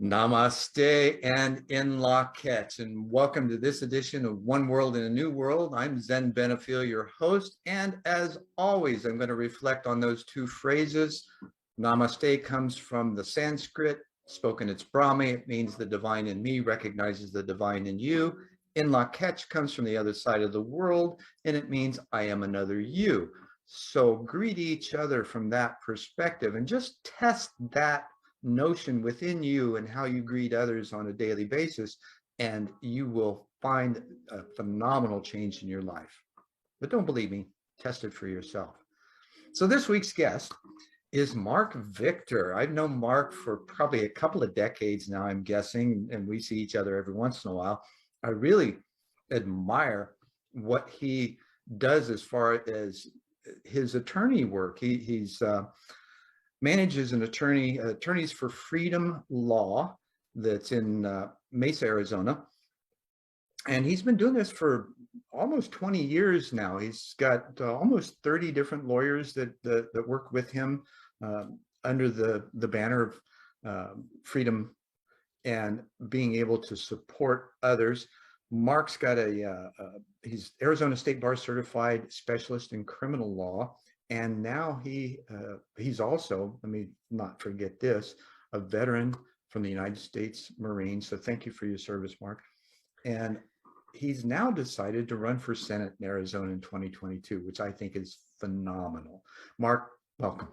Namaste and in Laquette, and welcome to this edition of One World in a New World. I'm Zen Benefiel, your host, and as always, I'm going to reflect on those two phrases. Namaste comes from the Sanskrit, spoken it's Brahmi. It means the divine in me recognizes the divine in you. In Laquette comes from the other side of the world, and it means I am another you. So greet each other from that perspective and just test that notion within you and how you greet others on a daily basis, and you will find a phenomenal change in your life. But don't believe me, test it for yourself. So this week's guest is Marc Victor. I've known Marc for probably a couple of decades now, I'm guessing, and we see each other every once in a while. I really admire what he does as far as his attorney work. He's manages an Attorneys for Freedom Law that's in Mesa, Arizona. And he's been doing this for almost 20 years now. He's got almost 30 different lawyers that work with him under the banner of freedom and being able to support others. Marc's got he's Arizona State Bar Certified Specialist in Criminal Law. And now he's also, let me not forget this, a veteran from the United States Marines. So thank you for your service, Marc. And he's now decided to run for Senate in Arizona in 2022, which I think is phenomenal. Marc, welcome.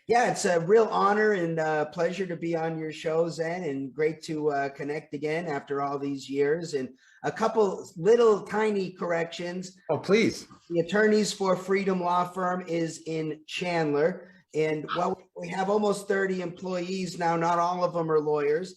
Yeah, it's a real honor and pleasure to be on your show, Zen, and great to connect again after all these years. And a couple little tiny corrections. Oh, please. The Attorneys for Freedom Law Firm is in Chandler. And while we have almost 30 employees now, not all of them are lawyers.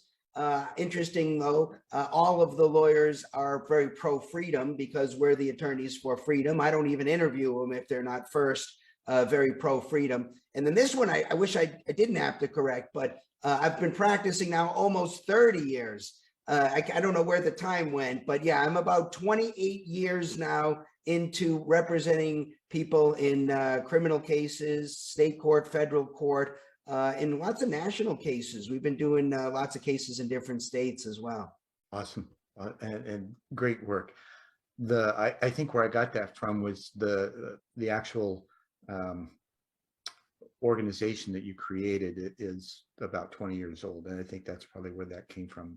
Interesting, though, all of the lawyers are very pro-freedom because we're the Attorneys for Freedom. I don't even interview them if they're not first very pro-freedom. And then this one, I wish I didn't have to correct, but I've been practicing now almost 30 years. I don't know where the time went, but yeah, I'm about 28 years now into representing people in criminal cases, state court, federal court, and lots of national cases. We've been doing lots of cases in different states as well. Awesome. And great work. I think where I got that from was the actual organization that you created. It is about 20 years old, and I think that's probably where that came from.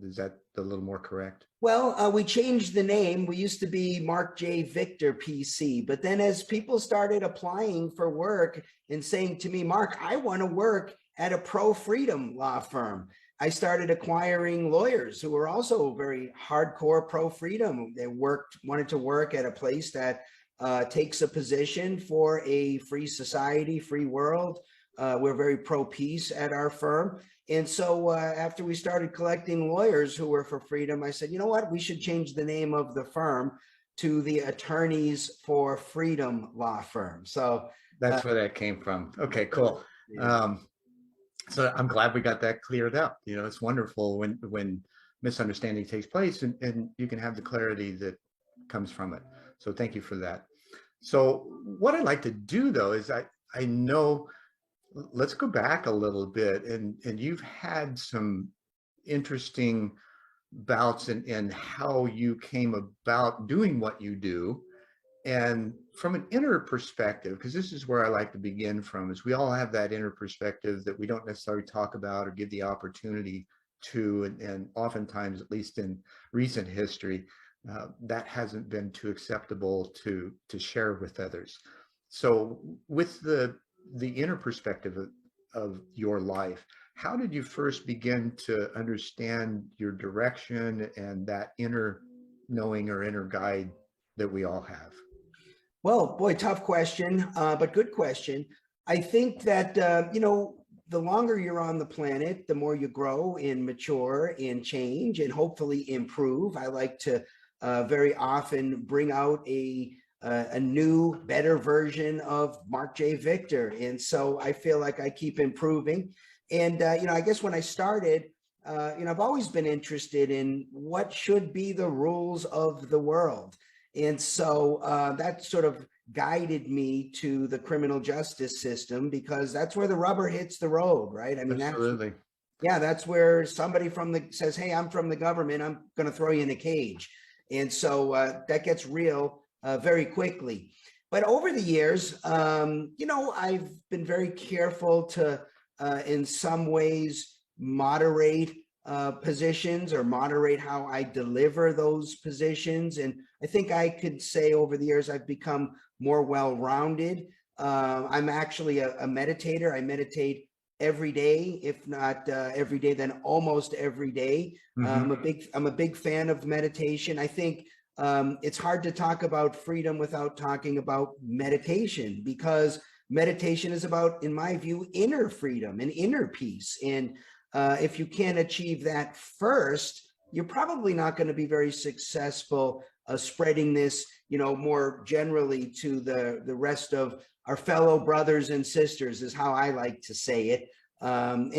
Is that a little more correct? Well, we changed the name. We used to be Marc J. Victor PC, but then as people started applying for work and saying to me, Marc, I want to work at a pro-freedom law firm, I started acquiring lawyers who were also very hardcore pro-freedom. They wanted to work at a place that takes a position for a free society, free world. We're very pro-peace at our firm. And so after we started collecting lawyers who were for freedom, I said, you know what, we should change the name of the firm to the Attorneys for Freedom Law Firm. So that's where that came from. Okay, cool. Yeah. So I'm glad we got that cleared up. You know, it's wonderful when misunderstanding takes place and you can have the clarity that comes from it. So thank you for that. So what I'd like to do, though, is I know, let's go back a little bit, and you've had some interesting bouts in how you came about doing what you do. And from an inner perspective, because this is where I like to begin from, is we all have that inner perspective that we don't necessarily talk about or give the opportunity to, and oftentimes, at least in recent history, that hasn't been too acceptable to share with others. So with the inner perspective of your life, how did you first begin to understand your direction and that inner knowing or inner guide that we all have? Well, boy, tough question, but good question. I think that, you know, the longer you're on the planet, the more you grow and mature and change and hopefully improve. I like to very often bring out a new, better version of Marc J. Victor. And so I feel like I keep improving. And, you know, I guess when I started, you know, I've always been interested in what should be the rules of the world. And so that sort of guided me to the criminal justice system because that's where the rubber hits the road, right? I mean, absolutely. Yeah, that's where somebody from the says, "Hey, I'm from the government. I'm going to throw you in a cage," and so that gets real very quickly. But over the years, I've been very careful to, in some ways, moderate positions or moderate how I deliver those positions. And I think I could say over the years I've become more well-rounded. I'm actually a meditator. I meditate every day, if not every day, then almost every day. I'm a big fan of meditation. I think it's hard to talk about freedom without talking about meditation, because meditation is about, in my view, inner freedom and inner peace. And if you can't achieve that first, you're probably not going to be very successful spreading this, more generally to the rest of our fellow brothers and sisters, is how I like to say it. And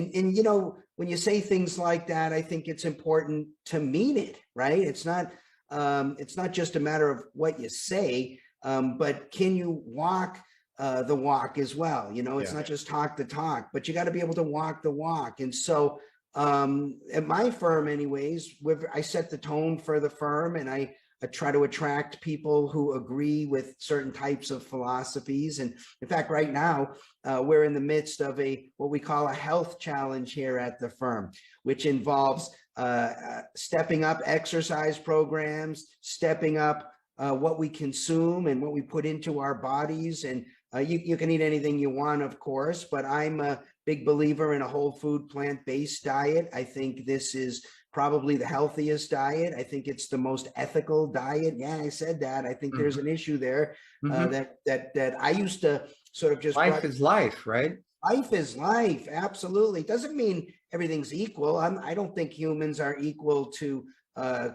when you say things like that, I think it's important to mean it, right? It's not just a matter of what you say, but can you walk the walk as well? It's not just talk the talk, but you got to be able to walk the walk. And so at my firm, anyways, I set the tone for the firm, and I try to attract people who agree with certain types of philosophies. And in fact, right now, we're in the midst of what we call a health challenge here at the firm, which involves stepping up exercise programs, stepping up what we consume and what we put into our bodies. And you can eat anything you want, of course, but I'm a big believer in a whole food, plant-based diet. I think this is probably the healthiest diet. I think it's the most ethical diet. Yeah, I said that. I think there's an issue there that I used to sort of just— life is life, right? Life is life. Absolutely. Doesn't mean everything's equal. I don't think humans are equal to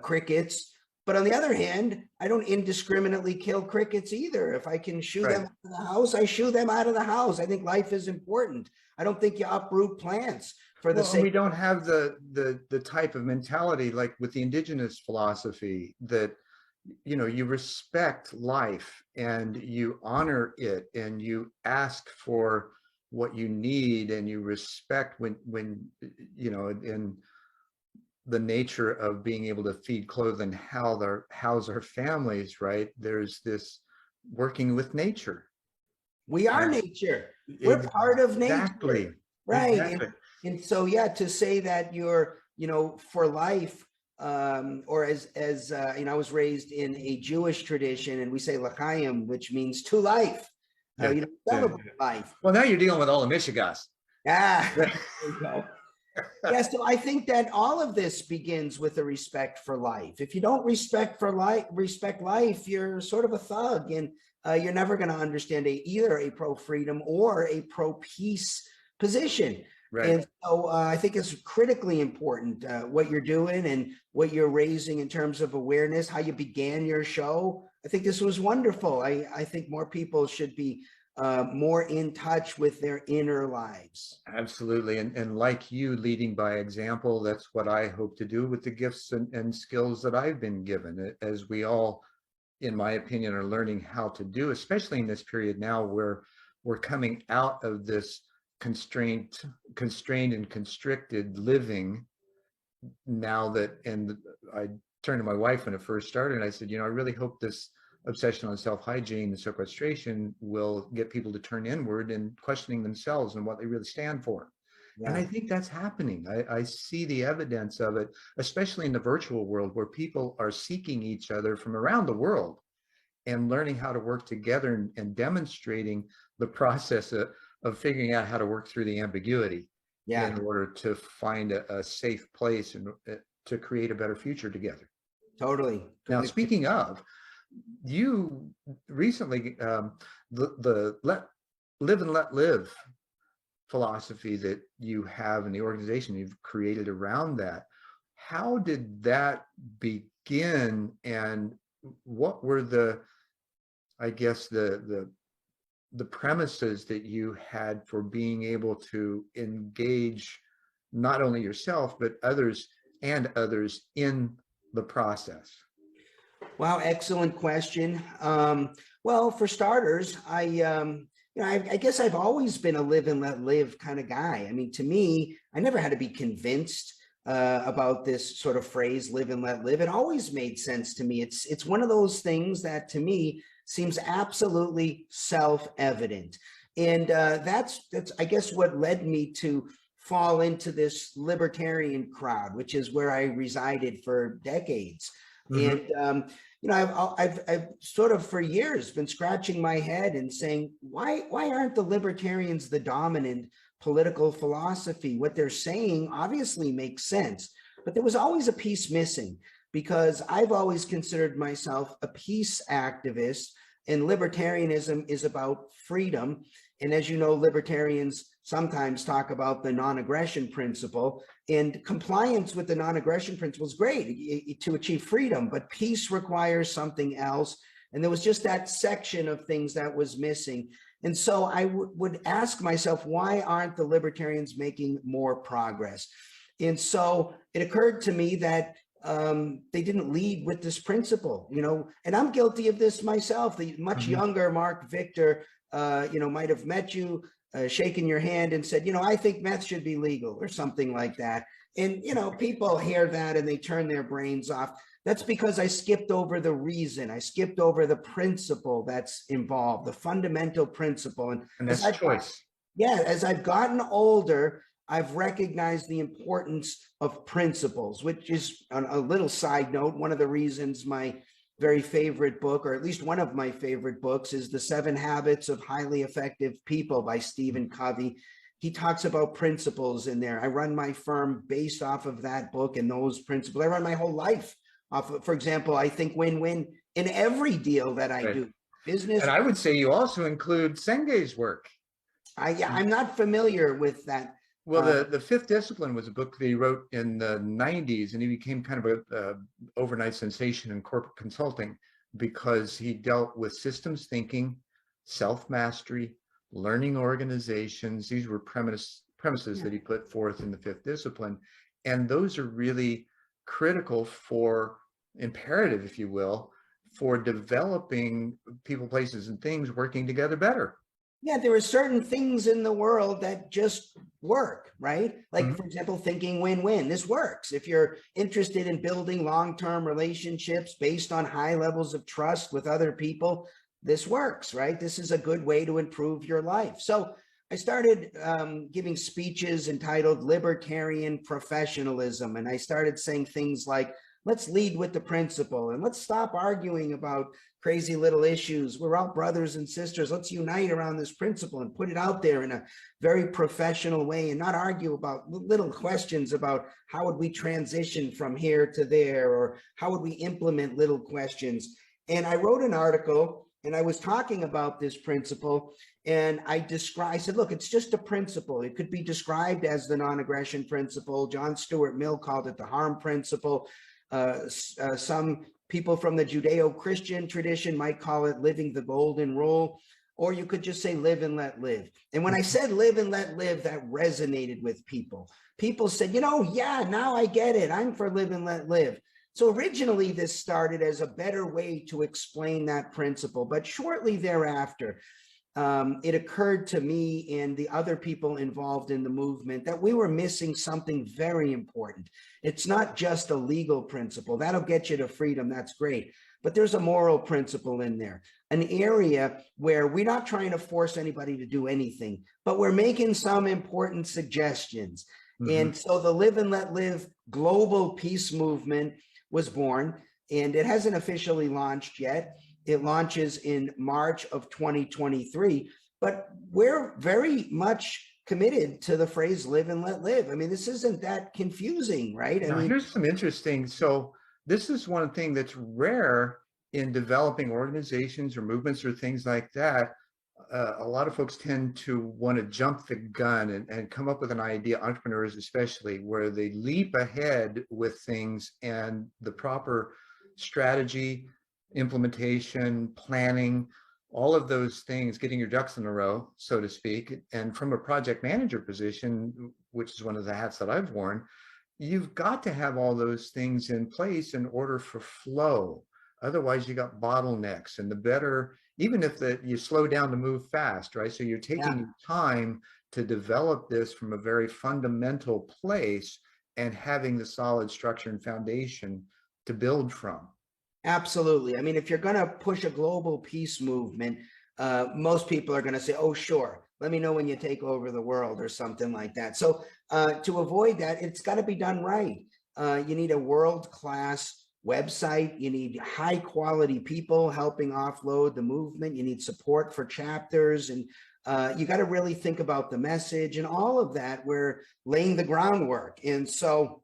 crickets. But on the other hand, I don't indiscriminately kill crickets either. If I can shoo them out of the house, I shoo them out of the house. I think life is important. I don't think you uproot plants for the sake— we don't have the type of mentality like with the indigenous philosophy that, you respect life and you honor it and you ask for what you need and you respect when in the nature of being able to feed, clothe, and house our families, right? There's this working with nature. We are nature. We're part of nature. Exactly. Right. Exactly. And so, yeah, to say that you're, for life, or as I was raised in a Jewish tradition, and we say l'chaim, which means to life. Celebrate life. Well, now you're dealing with all the Michigas. Yeah. There you go. Yeah, so I think that all of this begins with a respect for life. If you don't respect life, you're sort of a thug, and you're never going to understand either a pro-freedom or a pro-peace position. Right. And so I think it's critically important what you're doing and what you're raising in terms of awareness, how you began your show. I think this was wonderful. I think more people should be more in touch with their inner lives. Absolutely. And like you, leading by example, that's what I hope to do with the gifts and skills that I've been given, as we all, in my opinion, are learning how to do, especially in this period now where we're coming out of this constrained and constricted living now and I turned to my wife when it first started and I said, I really hope this obsession on self-hygiene and sequestration will get people to turn inward and questioning themselves and what they really stand for. Yeah. And I think that's happening. I see the evidence of it, especially in the virtual world where people are seeking each other from around the world and learning how to work together and demonstrating the process of figuring out how to work through the ambiguity in order to find a safe place and to create a better future together. Totally. Now, speaking of, you recently, the live and let live philosophy that you have in the organization you've created around that, how did that begin and what were the premises that you had for being able to engage not only yourself, but others in the process? Wow, excellent question. Well, for starters, I I guess I've always been a live and let live kind of guy. I mean, to me, I never had to be convinced about this sort of phrase, live and let live. It always made sense to me. It's one of those things that to me seems absolutely self-evident. And that's I guess what led me to fall into this libertarian crowd, which is where I resided for decades. Mhm. And I've sort of for years been scratching my head and saying, why aren't the libertarians the dominant political philosophy? What they're saying obviously makes sense, but there was always a piece missing, because I've always considered myself a peace activist, and libertarianism is about freedom. And as you know, libertarians sometimes talk about the non-aggression principle, and compliance with the non-aggression principle is great to achieve freedom, but peace requires something else. And there was just that section of things that was missing. And so I would ask myself, why aren't the libertarians making more progress? And so it occurred to me that they didn't lead with this principle, and I'm guilty of this myself. The much Mhm. younger Marc Victor, might have met you, shaken your hand and said, I think meth should be legal or something like that. And, people hear that and they turn their brains off. That's because I skipped over the reason. I skipped over the principle that's involved, the fundamental principle. And And as that's I've choice. as I've gotten older, I've recognized the importance of principles, which is on a little side note. One of the reasons my very favorite book, or at least one of my favorite books, is The 7 Habits of Highly Effective People by Stephen Covey. He talks about principles in there. I run my firm based off of that book and those principles. I run my whole life off of, for example, I think win-win in every deal that I Right. do. Business. And I would say you also include Senge's work. I'm not familiar with that. Well, the Fifth Discipline was a book that he wrote in the 90s, and he became kind of a overnight sensation in corporate consulting because he dealt with systems thinking, self-mastery, learning organizations. These were premises that he put forth in the Fifth Discipline. And those are really critical for imperative, if you will, for developing people, places, and things working together better. Yeah, there are certain things in the world that just work, right? Like, Mhm. for example, thinking win-win. This works. If you're interested in building long-term relationships based on high levels of trust with other people, this works, right? This is a good way to improve your life. So I started giving speeches entitled Libertarian Professionalism. And I started saying things like, let's lead with the principle and let's stop arguing about crazy little issues. We're all brothers and sisters. Let's unite around this principle and put it out there in a very professional way and not argue about little questions about how would we transition from here to there, or how would we implement little questions. And I wrote an article and I was talking about this principle, and I said, look, it's just a principle. It could be described as the non-aggression principle. John Stuart Mill called it the harm principle. Some people from the Judeo-Christian tradition might call it living the golden rule, or you could just say live and let live. And when I said live and let live, that resonated with people. People said, yeah, now I get it. I'm for live and let live. So originally this started as a better way to explain that principle, but shortly thereafter, it occurred to me and the other people involved in the movement that we were missing something very important. It's not just a legal principle. That'll get you to freedom. That's great. But there's a moral principle in there, an area where we're not trying to force anybody to do anything, but we're making some important suggestions. Mhm. And so the Live and Let Live global peace movement was born, and it hasn't officially launched yet. It launches in March of 2023, but we're very much committed to the phrase live and let live. I mean, this isn't that confusing, right? I Now, mean, here's some interesting. So this is one thing that's rare in developing organizations or movements or things like that. A lot of folks tend to want to jump the gun and come up with an idea, entrepreneurs especially, where they leap ahead with things, and the proper strategy, implementation, planning, all of those things, getting your ducks in a row, so to speak. And from a project manager position, which is one of the hats that I've worn, you've got to have all those things in place in order for flow. Otherwise, you got bottlenecks. And the better even if you slow down to move fast, right? So you're taking Yeah. your time to develop this from a very fundamental place and having the solid structure and foundation to build from. Absolutely. I mean, if you're going to push a global peace movement, most people are going to say, oh, sure, let me know when you take over the world or something like that. So to avoid that, it's got to be done right. You need a world-class website. You need high quality people helping offload the movement. You need support for chapters, and you got to really think about the message and all of that. We're laying the groundwork. And so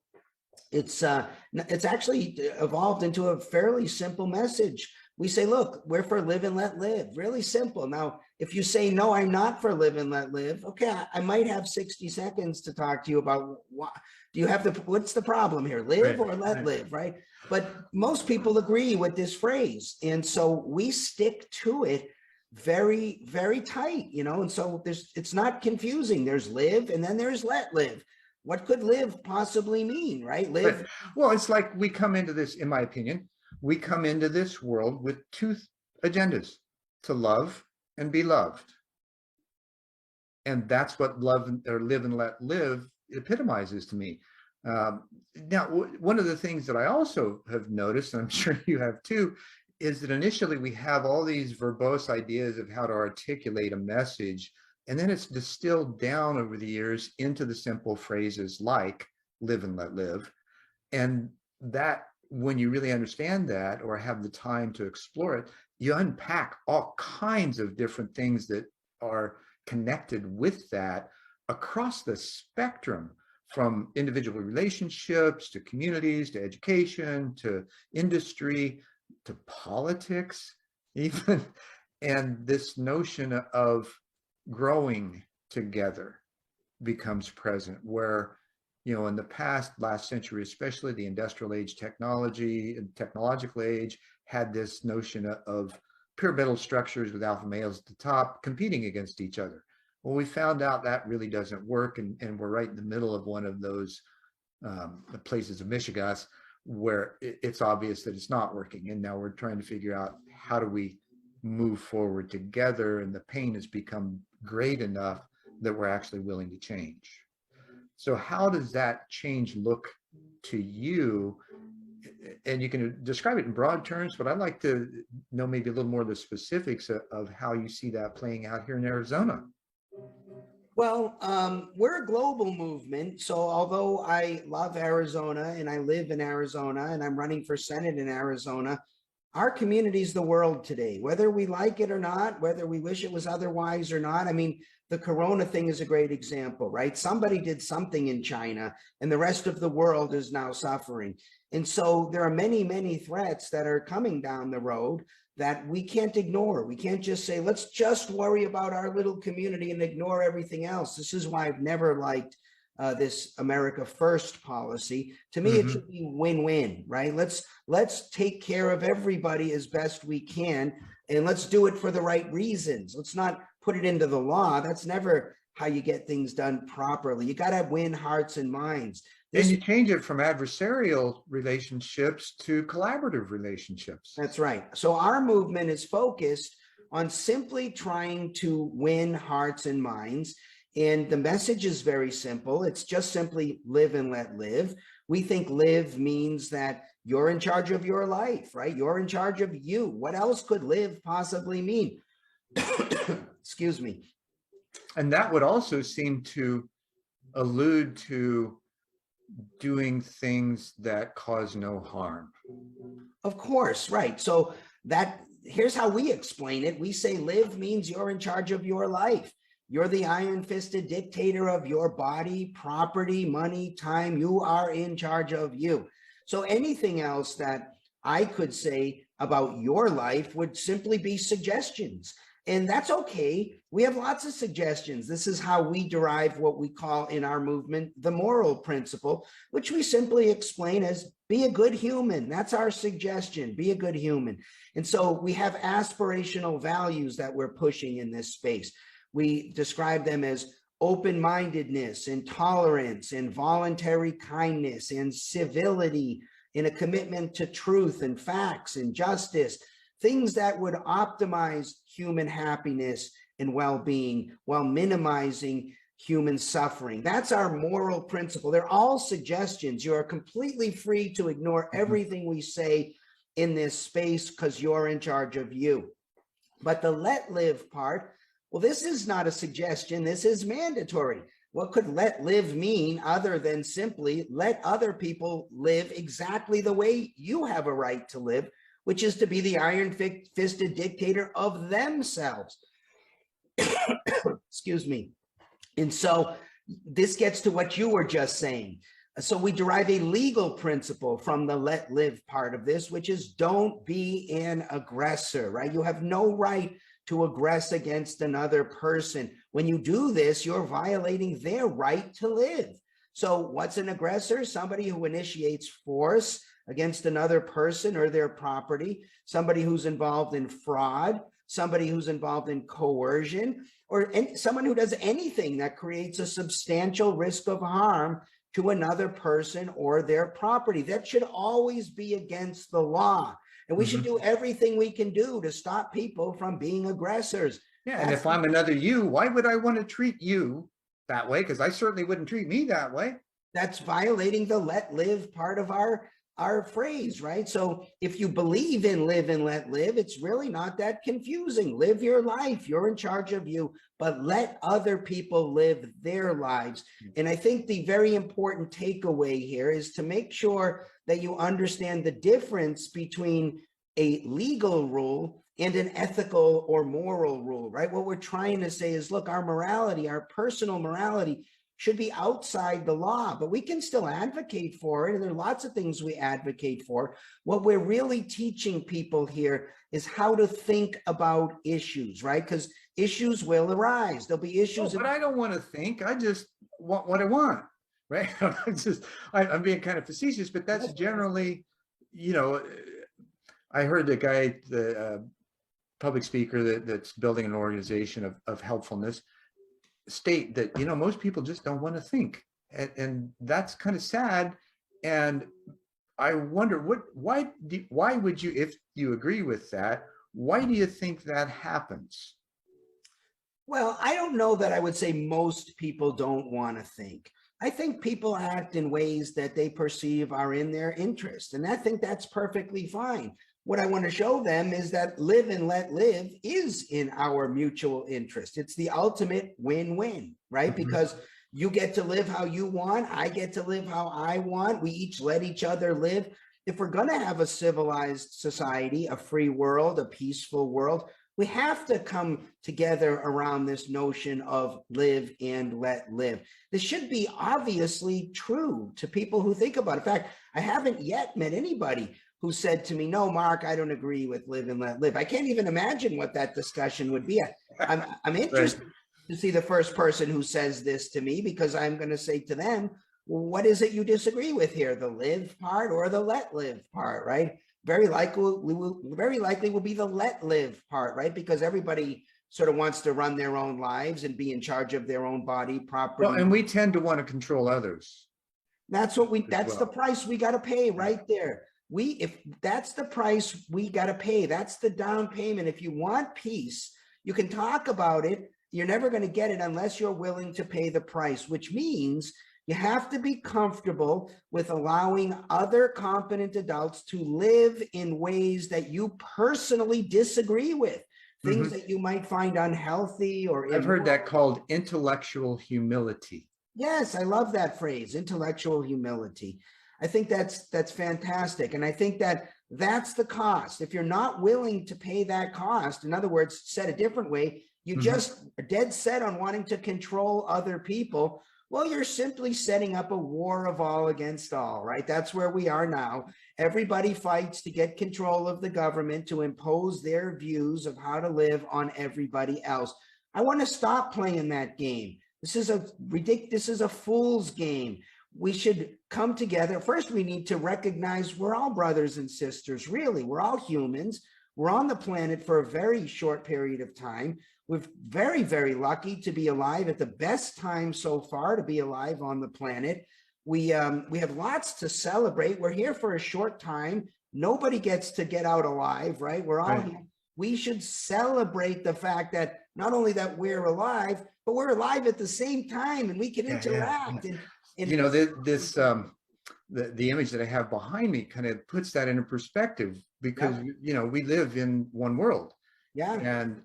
it's actually evolved into a fairly simple message. We say, look, we're for live and let live. Really simple. Now, if you say, no, I'm not for live and let live, okay, I might have 60 seconds to talk to you about what's the problem here? Live or let live, right? But most people agree with this phrase. And so we stick to it very, very tight, and so it's not confusing. There's live and then there's let live. What could live possibly mean, right? Live. Right. Well, it's like we come into this, in my opinion, we come into this world with two agendas: to love and be loved. And that's what love or live and let live epitomizes to me. Now, one of the things that I also have noticed, and I'm sure you have too, is that initially we have all these verbose ideas of how to articulate a message, and then it's distilled down over the years into the simple phrases like live and let live. And that, when you really understand that or have the time to explore it, you unpack all kinds of different things that are connected with that across the spectrum, from individual relationships to communities to education to industry to politics even. And this notion of growing together becomes present, where in the past, last century especially, the industrial age technology and technological age had this notion of pyramidal structures with alpha males at the top competing against each other. Well, we found out that really doesn't work, and we're right in the middle of one of those places of Michigas where it's obvious that it's not working, and now we're trying to figure out how do we move forward together, and the pain has become great enough that we're actually willing to change. So how does that change look to you? And you can describe it in broad terms, but I'd like to know maybe a little more of the specifics of how you see that playing out here in Arizona. Well, we're a global movement. So although I love Arizona and I live in Arizona and I'm running for Senate in Arizona, our community is the world today, whether we like it or not, whether we wish it was otherwise or not. I mean, the Corona thing is a great example, right? Somebody did something in China and the rest of the world is now suffering. And so there are many, many threats that are coming down the road that we can't ignore. We can't just say, let's just worry about our little community and ignore everything else. This is why I've never liked this America First policy. To me, it should be win-win, right? Let's take care of everybody as best we can, and let's do it for the right reasons. Let's not put it into the law. That's never how you get things done properly. You got to win hearts and minds. And you change it from adversarial relationships to collaborative relationships. That's right. So our movement is focused on simply trying to win hearts and minds. And the message is very simple. It's just simply live and let live. We think live means that you're in charge of your life, right? You're in charge of you. What else could live possibly mean? Excuse me. And that would also seem to allude to doing things that cause no harm. Of course, right. So here's how we explain it. We say live means you're in charge of your life. You're the iron-fisted dictator of your body, property, money, time. You are in charge of you. So anything else that I could say about your life would simply be suggestions. And that's okay. We have lots of suggestions. This is how we derive what we call in our movement the moral principle, which we simply explain as be a good human. That's our suggestion. Be a good human. And so we have aspirational values that we're pushing in this space. We describe them as open-mindedness and tolerance and voluntary kindness and civility, in a commitment to truth and facts and justice, things that would optimize human happiness and well-being while minimizing human suffering. That's our moral principle. They're all suggestions. You are completely free to ignore everything we say in this space because you're in charge of you. But the let live part, well, this is not a suggestion. This is mandatory. What could let live mean other than simply let other people live exactly the way you have a right to live, which is to be the iron-fisted dictator of themselves. Excuse me. And so this gets to what you were just saying. So we derive a legal principle from the let live part of this, which is don't be an aggressor, right? You have no right to aggress against another person. When you do this, you're violating their right to live. So what's an aggressor? Somebody who initiates force against another person or their property, somebody who's involved in fraud, somebody who's involved in coercion, or someone who does anything that creates a substantial risk of harm to another person or their property. That should always be against the law. And we should do everything we can do to stop people from being aggressors. Yeah, and if I'm another you, why would I want to treat you that way? Because I certainly wouldn't treat me that way. That's violating the let live part of our phrase, right? So if you believe in live and let live, it's really not that confusing. Live your life. You're in charge of you, but let other people live their lives. And I think the very important takeaway here is to make sure that you understand the difference between a legal rule and an ethical or moral rule, right? What we're trying to say is, look, our morality, our personal morality should be outside the law, but we can still advocate for it. And there are lots of things we advocate for. What we're really teaching people here is how to think about issues, right? Because issues will arise. There'll be issues. But I don't want to think. I just want what I want, right? I'm being kind of facetious, but that's generally, you know, I heard the guy, the public speaker that's building an organization of helpfulness, state that, you know, most people just don't want to think, and that's kind of sad. And I wonder why would you, if you agree with that, why do you think that happens? Well, I don't know that I would say most people don't want to think. I think people act in ways that they perceive are in their interest, and I think that's perfectly fine. What I want to show them is that live and let live is in our mutual interest. It's the ultimate win-win, right? Because you get to live how you want. I get to live how I want. We each let each other live. If we're going to have a civilized society, a free world, a peaceful world, we have to come together around this notion of live and let live. This should be obviously true to people who think about it. In fact, I haven't yet met anybody who said to me, no, Mark, I don't agree with live and let live. I can't even imagine what that discussion would be. I'm interested to see the first person who says this to me, because I'm going to say to them, well, what is it you disagree with here? The live part or the let live part, right? Very likely will be the let live part, right? Because everybody sort of wants to run their own lives and be in charge of their own body, property. Well, and we tend to want to control others. That's the price we got to pay right there. If that's the price we got to pay, that's the down payment. If you want peace, you can talk about it. You're never going to get it unless you're willing to pay the price, which means you have to be comfortable with allowing other competent adults to live in ways that you personally disagree with, things that you might find unhealthy or immoral. I've heard that called intellectual humility. Yes, I love that phrase, intellectual humility. I think that's fantastic. And I think that's the cost. If you're not willing to pay that cost, in other words, said a different way, you just are dead set on wanting to control other people, well, you're simply setting up a war of all against all, right? That's where we are now. Everybody fights to get control of the government, to impose their views of how to live on everybody else. I want to stop playing that game. This is a fool's game. We should come together. First, we need to recognize we're all brothers and sisters, really. We're all humans. We're on the planet for a very short period of time. We're very, very lucky to be alive at the best time so far to be alive on the planet. We have lots to celebrate. We're here for a short time. Nobody gets to get out alive, right? We're all Right. here. We should celebrate the fact that not only that we're alive, but we're alive at the same time, and we can Yeah, yeah, interact. yeah. And You know, the image that I have behind me kind of puts that into perspective because, yep, you know, we live in one world. yeah, And,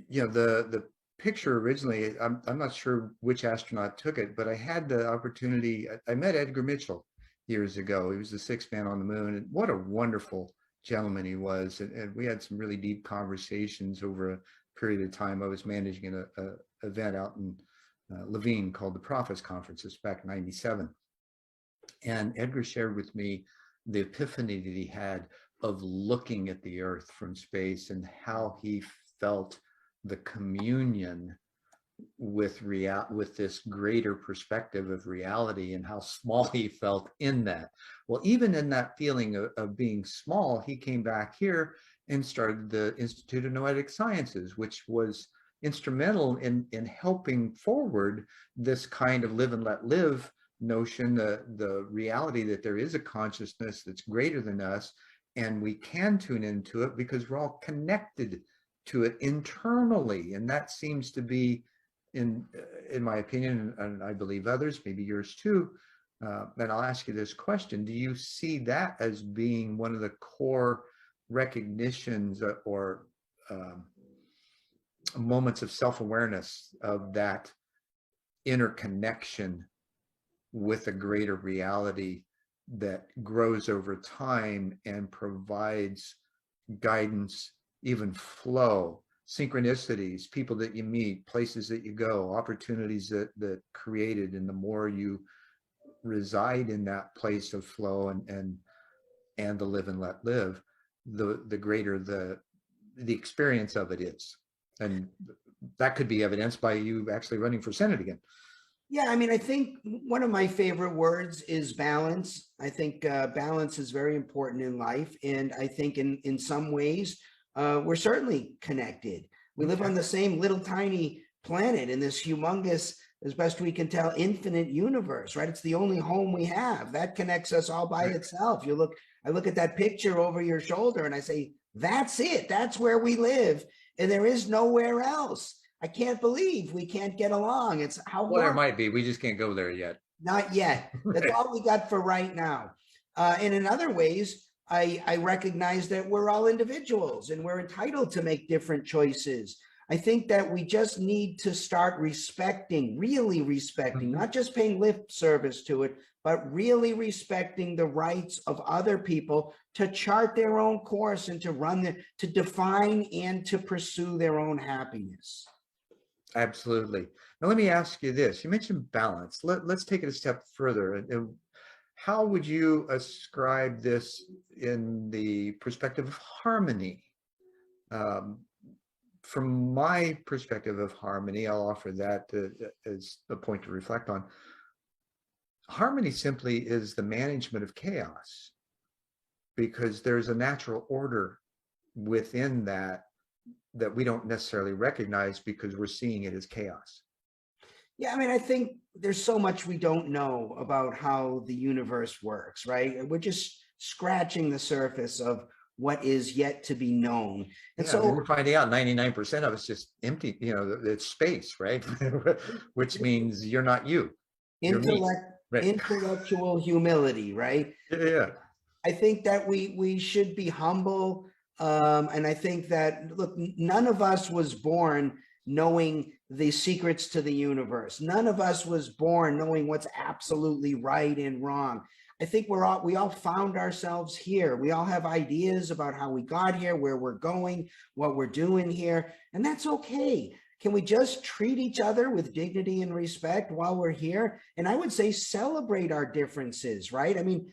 you know, the picture originally, I'm not sure which astronaut took it, but I had the opportunity. I met Edgar Mitchell years ago. He was the sixth man on the moon, and what a wonderful gentleman he was. And we had some really deep conversations over a period of time. I was managing an event out in Levine called the Prophets Conferences back in '97. And Edgar shared with me the epiphany that he had of looking at the earth from space and how he felt the communion with this greater perspective of reality and how small he felt in that. Well, even in that feeling of being small, he came back here and started the Institute of Noetic Sciences, which was instrumental in helping forward this kind of live and let live notion, the reality that there is a consciousness that's greater than us, and we can tune into it because we're all connected to it internally. And that seems to be, in my opinion, and I believe others, maybe yours too, and I'll ask you this question: do you see that as being one of the core recognitions or moments of self-awareness of that interconnection with a greater reality that grows over time and provides guidance, even flow, synchronicities, people that you meet, places that you go, opportunities that created, and the more you reside in that place of flow and the live and let live, the greater the experience of it is. And that could be evidenced by you actually running for Senate again. yeah. I mean, I think one of my favorite words is balance. I think balance is very important in life, and I think in some ways we're certainly connected. We live on the same little tiny planet in this humongous, as best we can tell, infinite universe, right? It's the only home we have that connects us all by itself. I look at that picture over your shoulder and I say, that's it. That's where we live. And there is nowhere else. I can't believe we can't get along. It's how well, there might be. We just can't go there yet. Not yet. That's all we got for right now. And in other ways, I recognize that we're all individuals and we're entitled to make different choices. I think that we just need to start respecting, really respecting, not just paying lip service to it, but really respecting the rights of other people to chart their own course and to define and to pursue their own happiness. Absolutely. Now, let me ask you this. You mentioned balance. Let's take it a step further. And how would you ascribe this in the perspective of harmony? From my perspective of harmony, I'll offer that as a point to reflect on. Harmony simply is the management of chaos, because there's a natural order within that we don't necessarily recognize because we're seeing it as chaos. Yeah, I mean, I think there's so much we don't know about how the universe works, right? We're just scratching the surface of what is yet to be known. And so we're finding out 99% of it's just empty, you know, it's space, right? Which means you're not you. intellectual humility, right? Yeah. I think that we should be humble. And I think that, look, none of us was born knowing the secrets to the universe. None of us was born knowing what's absolutely right and wrong. I think we all found ourselves here. We all have ideas about how we got here, where we're going, what we're doing here, and that's okay. Can we just treat each other with dignity and respect while we're here? And I would say celebrate our differences, right? I mean,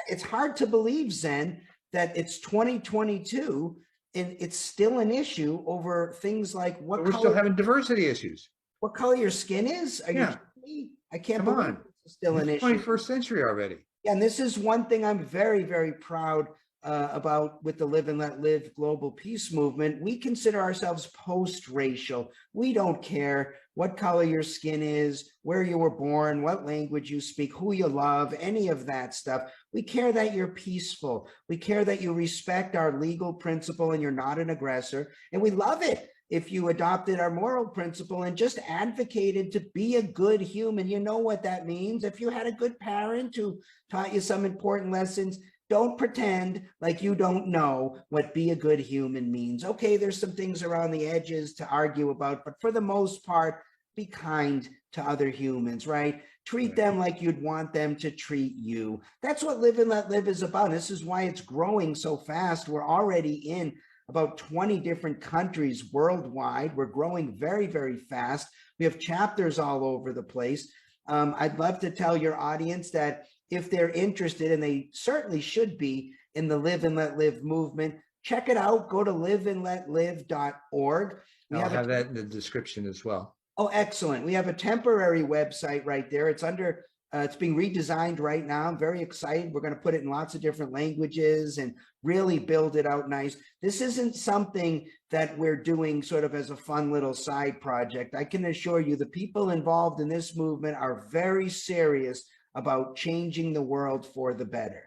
it's hard to believe, Zen, that it's 2022 and it's still an issue over things like we're still having diversity issues. What color your skin is? Are you kidding me? I can't believe it's still an issue. 21st century already. Yeah, and this is one thing I'm very, very proud about with the Live and Let Live global peace movement, we consider ourselves post-racial. We don't care what color your skin is, where you were born, what language you speak, who you love, any of that stuff. We care that you're peaceful. We care that you respect our legal principle and you're not an aggressor. And we love it if you adopted our moral principle and just advocated to be a good human. You know what that means. If you had a good parent who taught you some important lessons, don't pretend like you don't know what be a good human means. Okay, there's some things around the edges to argue about, but for the most part, be kind to other humans, right? Treat them like you'd want them to treat you. That's what Live and Let Live is about. This is why it's growing so fast. We're already in about 20 different countries worldwide. We're growing very, very fast. We have chapters all over the place. I'd love to tell your audience that if they're interested, and they certainly should be, in the Live and Let Live movement, check it out. Go to liveandletlive.org. I'll have that in the description as well. Oh, excellent. We have a temporary website right there. It's under, it's being redesigned right now. I'm very excited. We're going to put it in lots of different languages and really build it out nice. This isn't something that we're doing sort of as a fun little side project. I can assure you the people involved in this movement are very serious about changing the world for the better.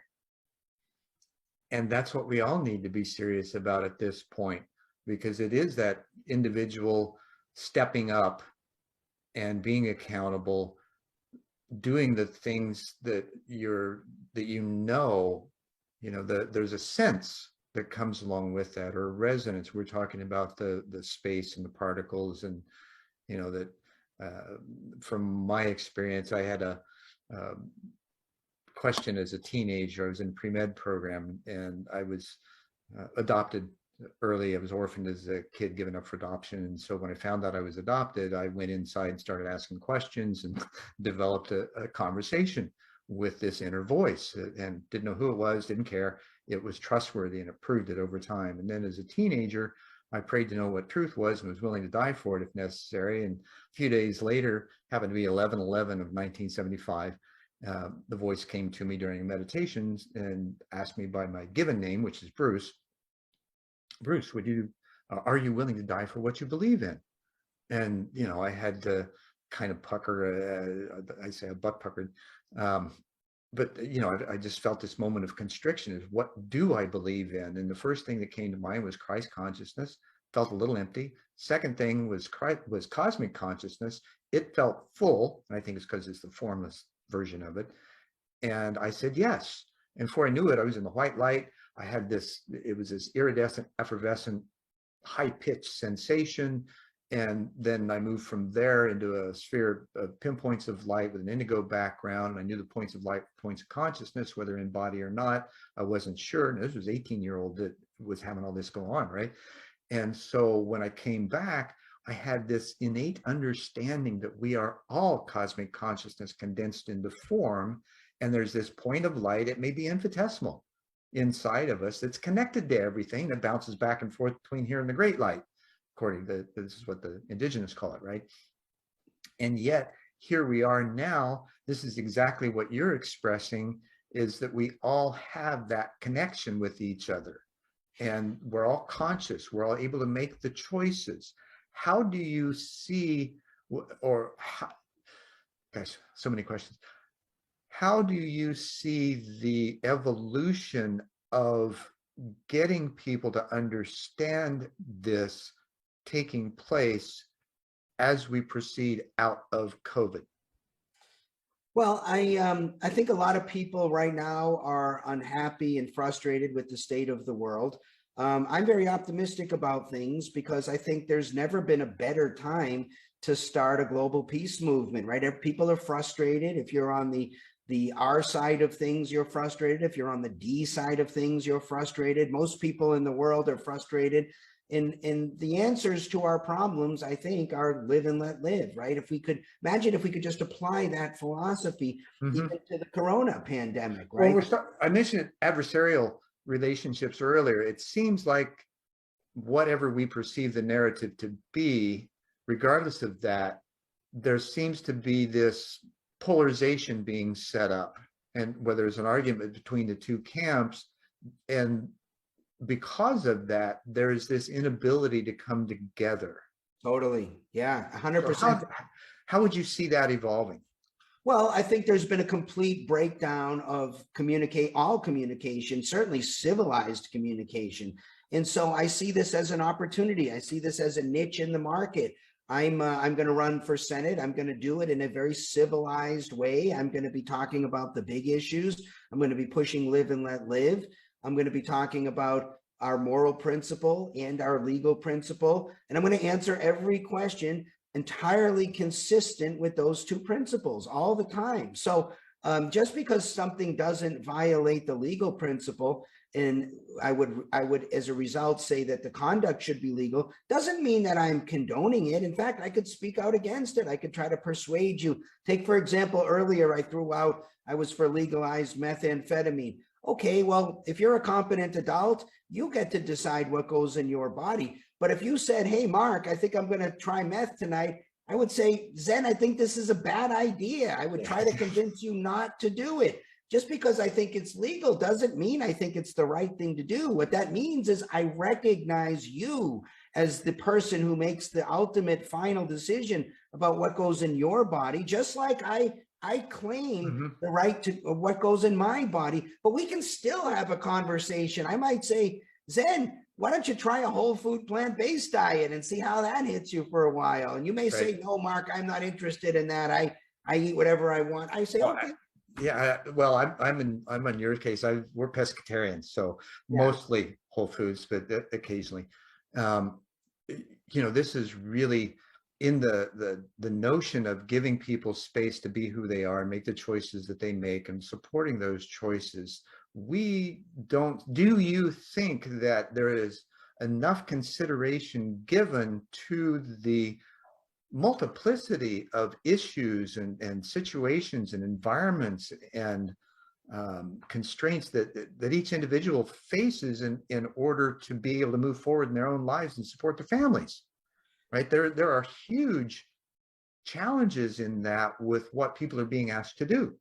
And that's what we all need to be serious about at this point, because it is that individual stepping up and being accountable, doing the things that there's a sense that comes along with that, or resonance. We're talking about the space and the particles, and that from my experience, I had a question as a teenager. I was in a pre-med program, and I was adopted early. I was orphaned as a kid, given up for adoption. And so when I found out I was adopted, I went inside and started asking questions and developed a conversation with this inner voice, and didn't know who it was, didn't care. It was trustworthy, and it proved it over time. And then as a teenager, I prayed to know what truth was and was willing to die for it if necessary. And a few days later, happened to be 11/11 of 1975, the voice came to me during meditations and asked me by my given name, which is Bruce. Bruce, are you willing to die for what you believe in? And I had to kind of pucker. I say a butt puckered, but I just felt this moment of constriction. Is what do I believe in? And the first thing that came to mind was Christ consciousness. Felt a little empty. Second thing was cosmic consciousness. It felt full. And I think it's because it's the formless version of it. And I said yes. And before I knew it, I was in the white light. I had it was this iridescent, effervescent, high-pitched sensation. And then I moved from there into a sphere of pinpoints of light with an indigo background. And I knew the points of light, points of consciousness, whether in body or not. I wasn't sure. And this was 18-year-old that was having all this go on, right? And so when I came back, I had this innate understanding that we are all cosmic consciousness condensed into form. And there's this point of light, it may be infinitesimal, inside of us that's connected to everything, that bounces back and forth between here and the great light, according to this is what the indigenous call it, right? And yet here we are now. This is exactly what you're expressing, is that we all have that connection with each other, and we're all conscious. We're all able to make the choices. How do you see, gosh, so many questions. How do you see the evolution of getting people to understand this taking place as we proceed out of COVID? Well, I think a lot of people right now are unhappy and frustrated with the state of the world. I'm very optimistic about things because I think there's never been a better time to start a global peace movement, right? People are frustrated. If you're on the R side of things, you're frustrated. If you're on the D side of things, you're frustrated. Most people in the world are frustrated. And the answers to our problems, I think, are live and let live, right? If we could just apply that philosophy even to the Corona pandemic, right? Well, I mentioned adversarial relationships earlier. It seems like whatever we perceive the narrative to be, regardless of that, there seems to be this polarization being set up. And whether there's an argument between the two camps, And because of that, there's this inability to come together. Totally. Yeah, So 100%. how would you see that evolving? Well, I think there's been a complete breakdown of all communication, certainly civilized communication. And so I see this as an opportunity. I see this as a niche in the market. I'm going to run for Senate. I'm going to do it in a very civilized way. I'm going to be talking about the big issues. I'm going to be pushing live and let live. I'm going to be talking about our moral principle and our legal principle. And I'm going to answer every question entirely consistent with those two principles all the time. So just because something doesn't violate the legal principle, and I would, as a result, say that the conduct should be legal, doesn't mean that I'm condoning it. In fact, I could speak out against it. I could try to persuade you. Take, for example, earlier I was for legalized methamphetamine. Okay, well, if you're a competent adult, you get to decide what goes in your body. But if you said, hey, Mark, I think I'm going to try meth tonight, I would say, Zen, I think this is a bad idea. I would try to convince you not to do it. Just because I think it's legal doesn't mean I think it's the right thing to do. What that means is I recognize you as the person who makes the ultimate final decision about what goes in your body, just like I claim the right to what goes in my body, but we can still have a conversation. I might say, Zen, why don't you try a whole food plant-based diet and see how that hits you for a while? And you may say, no, Mark, I'm not interested in that. I eat whatever I want. I say, okay. Well, I'm on your case. We're pescatarians, so mostly whole foods, but occasionally. This is really in the notion of giving people space to be who they are and make the choices that they make and supporting those choices. Do you think that there is enough consideration given to the multiplicity of issues and situations and environments and constraints that each individual faces in order to be able to move forward in their own lives and support their families, right? There are huge challenges in that with what people are being asked to do.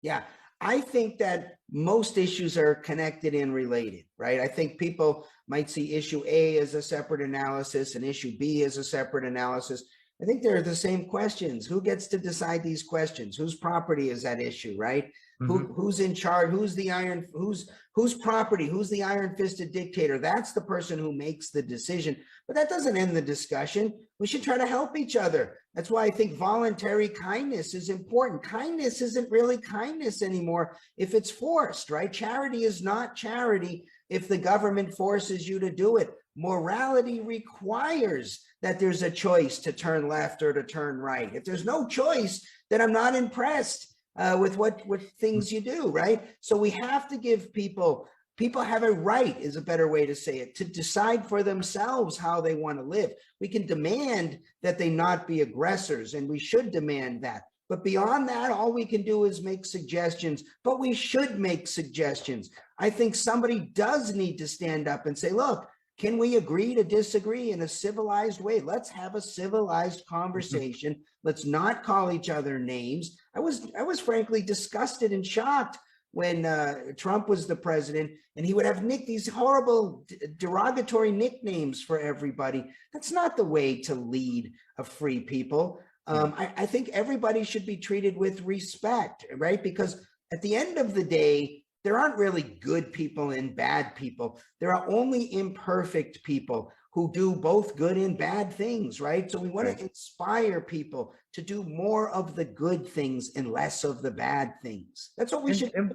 Yeah, I think that most issues are connected and related, right? I think people might see issue A as a separate analysis and issue B as a separate analysis. I think they're the same questions. Who gets to decide these questions? Whose property is that issue, right? Who's in charge? Whose property? Who's the iron-fisted dictator? That's the person who makes the decision. But that doesn't end the discussion. We should try to help each other. That's why I think voluntary kindness is important. Kindness isn't really kindness anymore if it's forced, right? Charity is not charity if the government forces you to do it. Morality requires that there's a choice to turn left or to turn right. If there's no choice, then I'm not impressed with what things you do, right? So we have to give people have a right, is a better way to say it, to decide for themselves how they want to live. We can demand that they not be aggressors, and we should demand that. But beyond that, all we can do is make suggestions, but we should make suggestions. I think somebody does need to stand up and say, look, can we agree to disagree in a civilized way? Let's have a civilized conversation. Let's not call each other names. I was frankly disgusted and shocked when Trump was the president and he would have these horrible derogatory nicknames for everybody. That's not the way to lead a free people. I think everybody should be treated with respect, right? Because at the end of the day, there aren't really good people and bad people. There are only imperfect people who do both good and bad things, right? So we want to inspire people to do more of the good things and less of the bad things. That's what we should do.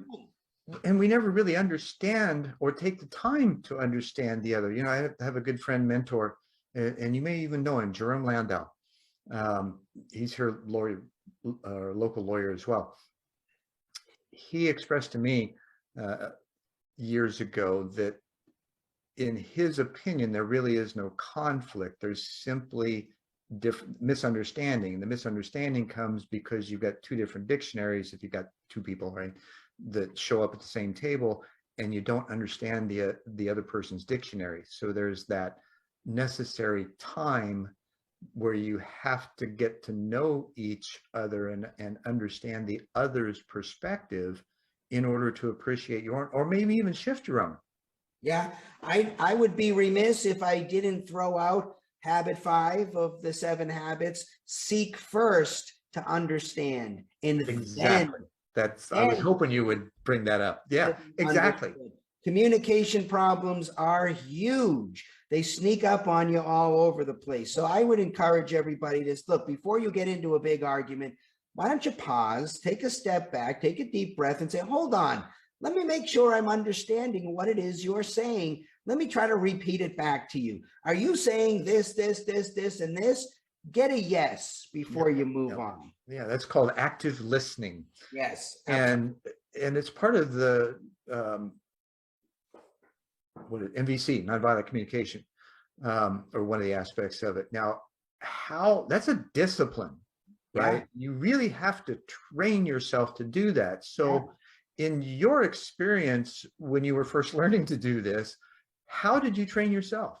And we never really understand or take the time to understand the other. I have a good friend, mentor, and you may even know him, Jerome Landau. He's her lawyer, local lawyer as well. He expressed to me years ago that in his opinion, there really is no conflict. There's simply different misunderstanding. The misunderstanding comes because you've got two different dictionaries. If you've got two people, right, that show up at the same table and you don't understand the other person's dictionary. So there's that necessary time where you have to get to know each other and understand the other's perspective in order to appreciate your own, or maybe even shift your own. Yeah, I would be remiss if I didn't throw out habit 5 of the 7 habits. Seek first to understand, and then Exactly. I was then hoping you would bring that up. to Yeah, be exactly. understood. Communication problems are huge. They sneak up on you all over the place. So I would encourage everybody to look, before you get into a big argument, why don't you pause, take a step back, take a deep breath and say, hold on, let me make sure I'm understanding what it is you're saying. Let me try to repeat it back to you. Are you saying this, and this? Get a yes before Yep, you move yep. on. Yeah, that's called active listening. Yes, absolutely. And it's part of the what is NVC, nonviolent communication, or one of the aspects of it. Now, how that's a discipline, Yeah, right? You really have to train yourself to do that. yeah. So, in your experience, when you were first learning to do this, how did you train yourself?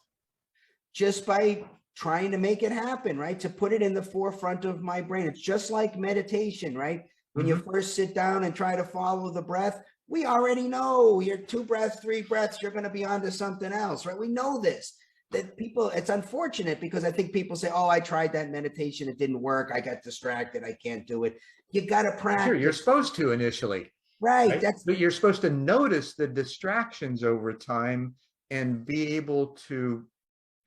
Just by trying to make it happen, right? To put it in the forefront of my brain. It's just like meditation, right? When you Mhm. first sit down and try to follow the breath, we already know you're 2 breaths, 3 breaths, you're going to be onto something else, right? We know this. That people, it's unfortunate because I think people say, oh, I tried that meditation, it didn't work, I got distracted, I can't do it. You got to Sure, you're practice, supposed to initially, right? right? That's But you're supposed to notice the distractions over time and be able to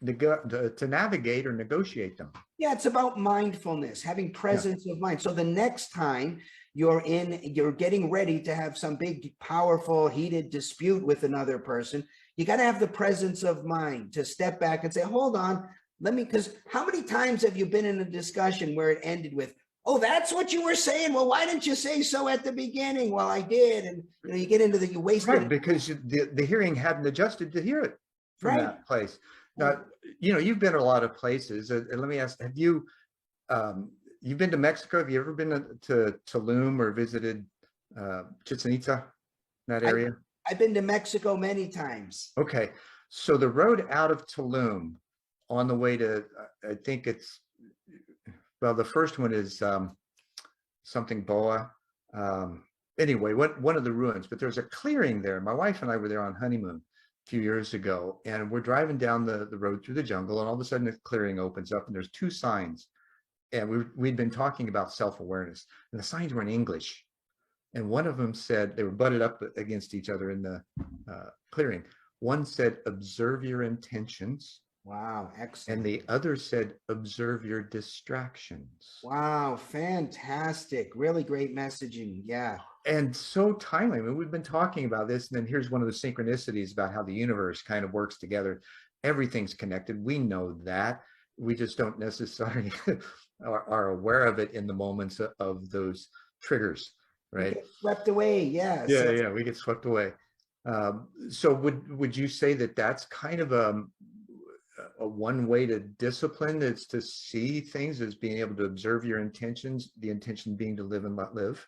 navigate or negotiate them. Yeah, it's about mindfulness, having Yeah. presence of mind. So the next time you're getting ready to have some big, powerful, heated dispute with another person, you got to have the presence of mind to step back and say, hold on, because how many times have you been in a discussion where it ended with, oh, that's what you were saying? Well, why didn't you say so at the beginning? Well, I did. And you get into you Right, wasted, because the hearing hadn't adjusted to hear it from right? that place. Right. Now, you've been a lot of places. And let me ask, have you've been to Mexico? Have you ever been to Tulum or visited Chichen Itza, that I, area? I've been to Mexico many times. Okay. So the road out of Tulum on the way to, I think it's, well, the first one is something Boa. Anyway, one of the ruins, but there's a clearing there. My wife and I were there on honeymoon a few years ago, and we're driving down the road through the jungle, and all of a sudden the clearing opens up, and there's 2 signs. And we'd been talking about self-awareness, and the signs were in English. And one of them said, they were butted up against each other in the clearing. One said, observe your intentions, Wow, and excellent. the other said, observe your distractions. Wow, fantastic. Really great messaging. Yeah. And so timely. I mean, we've been talking about this, and then here's one of the synchronicities about how the universe kind of works together. Everything's connected. We know that. We just don't necessarily are aware of it in the moments of those triggers, We right? get swept away. Yes. Yeah, yeah, we get swept away. So would you say that that's kind of a one way to discipline is to see things as being able to observe your intentions, the intention being to live and let live,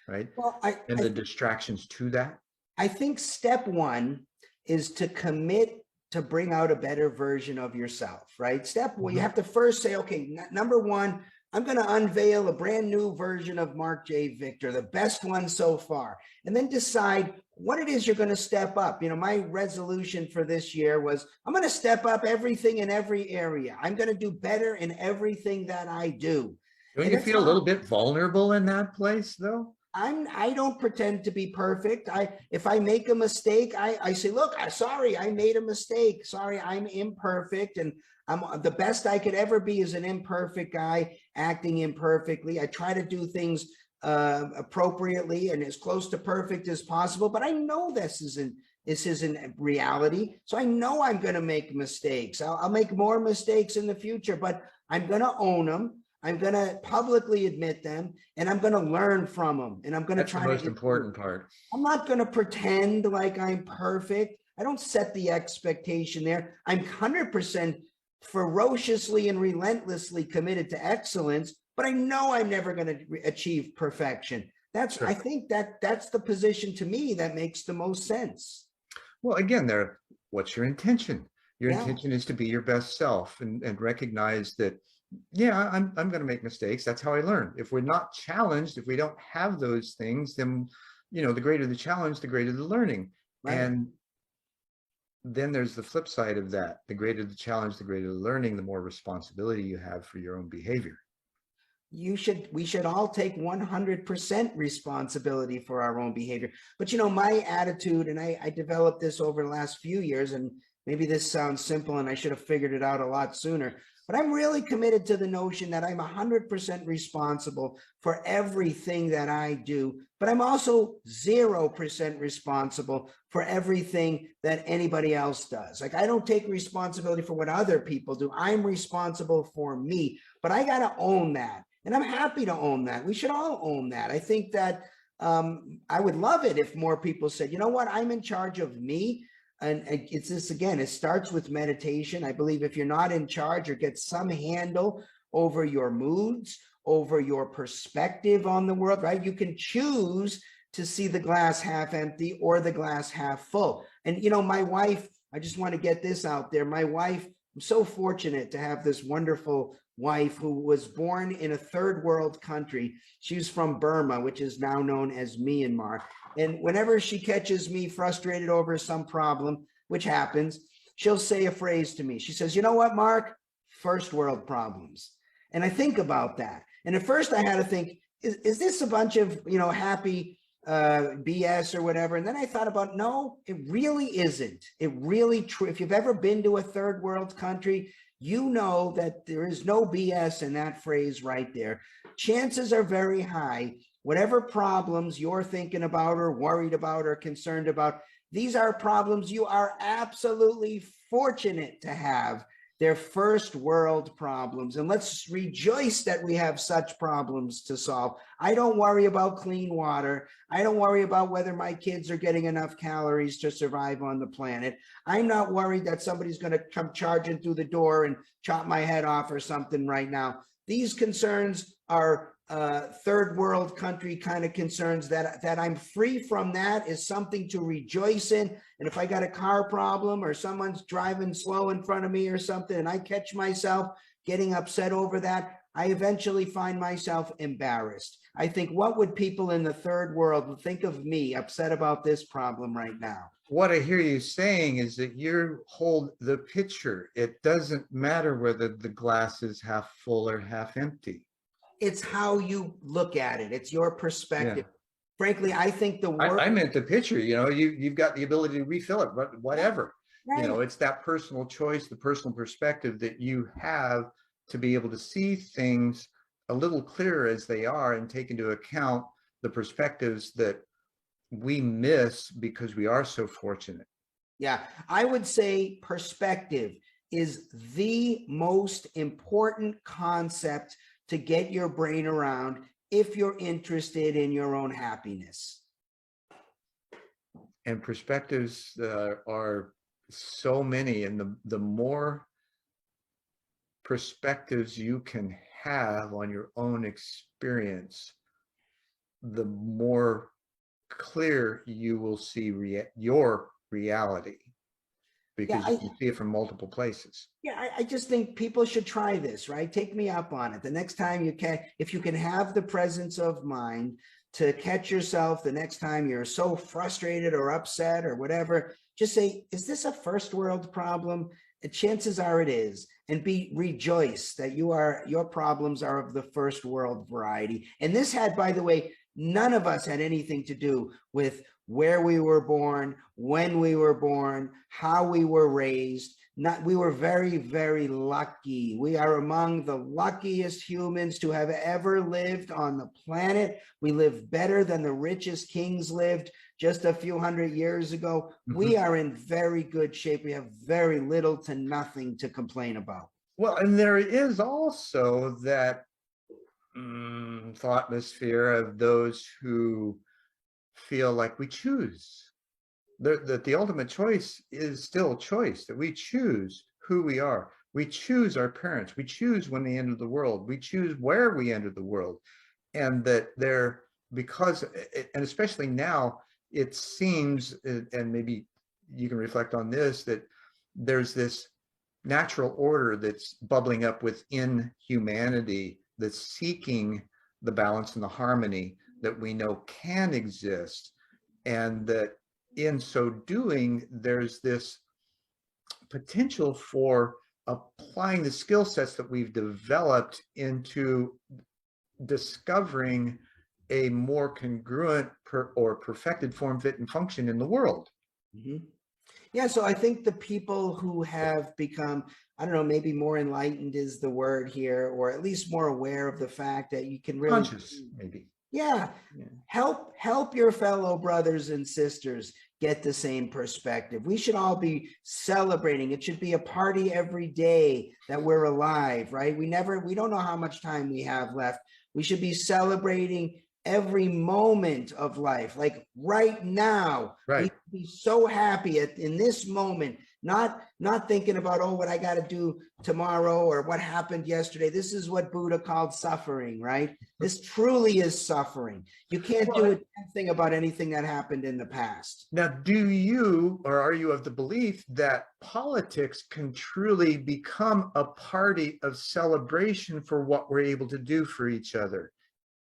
right? Well, And the distractions to that. I think step one is to commit to bring out a better version of yourself, right? Step one, you Mhm. have to first say, okay, number one, I'm going to unveil a brand new version of Marc J. Victor, the best one so far, and then decide what it is you're going to step up. My resolution for this year was I'm going to step up everything in every area. I'm going to do better in everything that I do. Don't And you it's feel a not little bit vulnerable in that place, though? I don't pretend to be perfect. If I make a mistake, I say, look, sorry, I made a mistake. Sorry, I'm imperfect. And I'm the best I could ever be is an imperfect guy acting imperfectly. I try to do things appropriately and as close to perfect as possible. But I know this isn't reality. So I know I'm going to make mistakes. I'll make more mistakes in the future, but I'm going to own them. I'm going to publicly admit them, and I'm going to learn from them, and I'm going to That's the try to most improve. important part. I'm not going to pretend like I'm perfect. I don't set the expectation there. I'm 100% ferociously and relentlessly committed to excellence, but I know I'm never going to achieve perfection. I Sure. think that's the position to me that makes the most sense. Well, again, what's your intention? Your Yeah. intention is to be your best self and recognize that, yeah, I'm going to make mistakes. That's how I learn. If we're not challenged, if we don't have those things, then, the greater the challenge, the greater the learning. Right. And then there's the flip side of that. The greater the challenge, the greater the learning, the more responsibility you have for your own behavior. We should all take 100% responsibility for our own behavior. But my attitude, and I developed this over the last few years, and maybe this sounds simple and I should have figured it out a lot sooner, but I'm really committed to the notion that I'm 100% responsible for everything that I do, but I'm also 0% responsible for everything that anybody else does. Like, I don't take responsibility for what other people do. I'm responsible for me, but I got to own that. And I'm happy to own that. We should all own that. I think that I would love it if more people said, you know what, I'm in charge of me. And it's this, again, it starts with meditation. I believe if you're not in charge or get some handle over your moods, over your perspective on the world, right? You can choose to see the glass half empty or the glass half full. And, my wife, I just want to get this out there. My wife, I'm so fortunate to have this wonderful wife who was born in a third world country. She's from Burma, which is now known as Myanmar. And whenever she catches me frustrated over some problem, which happens, she'll say a phrase to me. She says, you know what, Mark? First world problems. And I think about that. And at first I had to think, is this a bunch of, happy BS or whatever? And then I thought about, no, it really isn't. It really true. If you've ever been to a third world country, you know that there is no BS in that phrase right there. Chances are very high, whatever problems you're thinking about or worried about or concerned about, these are problems you are absolutely fortunate to have. They're first world problems. And let's rejoice that we have such problems to solve. I don't worry about clean water. I don't worry about whether my kids are getting enough calories to survive on the planet. I'm not worried that somebody's going to come charging through the door and chop my head off or something right now. These concerns are third world country kind of concerns. That I'm free from that is something to rejoice in. And if I got a car problem or someone's driving slow in front of me or something, and I catch myself getting upset over that, I eventually find myself embarrassed. I think, what would people in the third world think of me upset about this problem right now? What I hear you saying is that you hold the picture. It doesn't matter whether the glass is half full or half empty. It's how you look at it. It's your perspective. Yeah. Frankly, I think the world. I meant the picture. You've got the ability to refill it, but whatever. Right. It's that personal choice, the personal perspective that you have to be able to see things a little clearer as they are and take into account the perspectives that we miss because we are so fortunate. Yeah, I would say perspective is the most important concept to get your brain around if you're interested in your own happiness. And perspectives are so many, and the more perspectives you can have on your own experience, the more clear you will see your reality, because you can see it from multiple places. Yeah, I just think people should try this, right? Take me up on it. The next time if you can have the presence of mind to catch yourself the next time you're so frustrated or upset or whatever, just say, is this a first world problem? And chances are it is. And rejoice that your problems are of the first world variety. And this had, by the way, none of us had anything to do with where we were born, when we were born, how we were raised. We were very, very lucky. We are among the luckiest humans to have ever lived on the planet. We live better than the richest kings lived just a few hundred years ago. Mm-hmm. We are in very good shape. We have very little to nothing to complain about. Well, and there is also that thoughtmosphere of those who feel like we choose, that the ultimate choice is still choice, that we choose who we are. We choose our parents. We choose when they enter the world. We choose where we enter the world. And that and especially now, it seems, and maybe you can reflect on this, that there's this natural order that's bubbling up within humanity that's seeking the balance and the harmony that we know can exist, and that in so doing, there's this potential for applying the skill sets that we've developed into discovering a more congruent or perfected form, fit, and function in the world. Mhm. Yeah, so I think the people who have become, I don't know, maybe more enlightened is the word here, or at least more aware of the fact that you can really, Conscious, maybe. yeah, Yeah. help your fellow brothers and sisters get the same perspective. We should all be celebrating. It should be a party every day that we're alive, right? We don't know how much time we have left. We should be celebrating every moment of life, like right now. We Right. should be so happy in this moment, not thinking about, oh, what I got to do tomorrow or what happened yesterday. This is what Buddha called suffering, right? This truly is suffering. You can't do a damn thing about anything that happened in the past. Now, do you, or are you of the belief that politics can truly become a party of celebration for what we're able to do for each other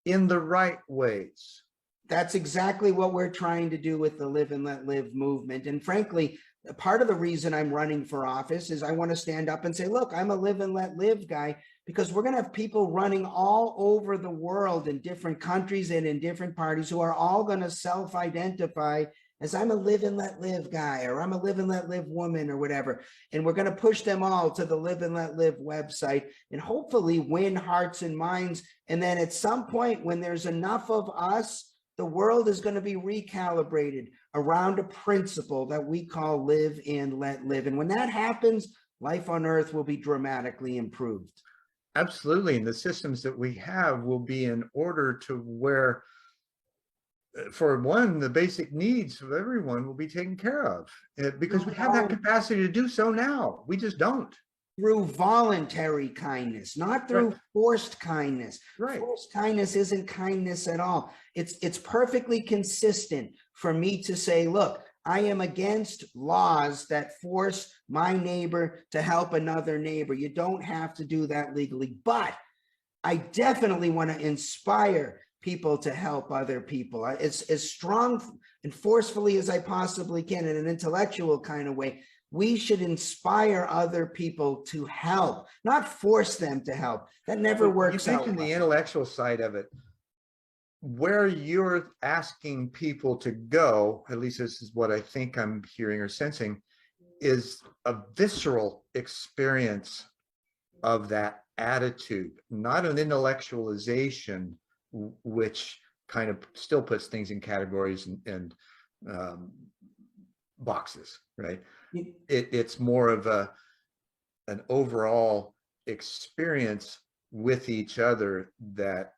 in the right ways? That's exactly what we're trying to do with the Live and Let Live movement. And frankly, part of the reason I'm running for office is I want to stand up and say, look, I'm a Live and Let Live guy, because we're going to have people running all over the world in different countries and in different parties who are all going to self-identify as I'm a Live and Let Live guy, or I'm a Live and Let Live woman, or whatever. And we're going to push them all to the Live and Let Live website and hopefully win hearts and minds. And then at some point, when there's enough of us, the world is going to be recalibrated around a principle that we call live and let live. And when that happens, life on earth will be dramatically improved. Absolutely. And the systems that we have will be in order to where, for one, the basic needs of everyone will be taken care of, because we have that capacity to do so now. We just don't. Through voluntary kindness, not through forced kindness. Right. Forced kindness isn't kindness at all. It's perfectly consistent for me to say, look, I am against laws that force my neighbor to help another neighbor. You don't have to do that legally, but I definitely want to inspire people to help other people. As strong and forcefully as I possibly can, in an intellectual kind of way. We should inspire other people to help, not force them to help. That never works out. You mentioned the intellectual side of it. Where you're asking people to go, at least this is what I think I'm hearing or sensing, is a visceral experience of that attitude, not an intellectualization, which kind of still puts things in categories and boxes, right? It's more of an overall experience with each other that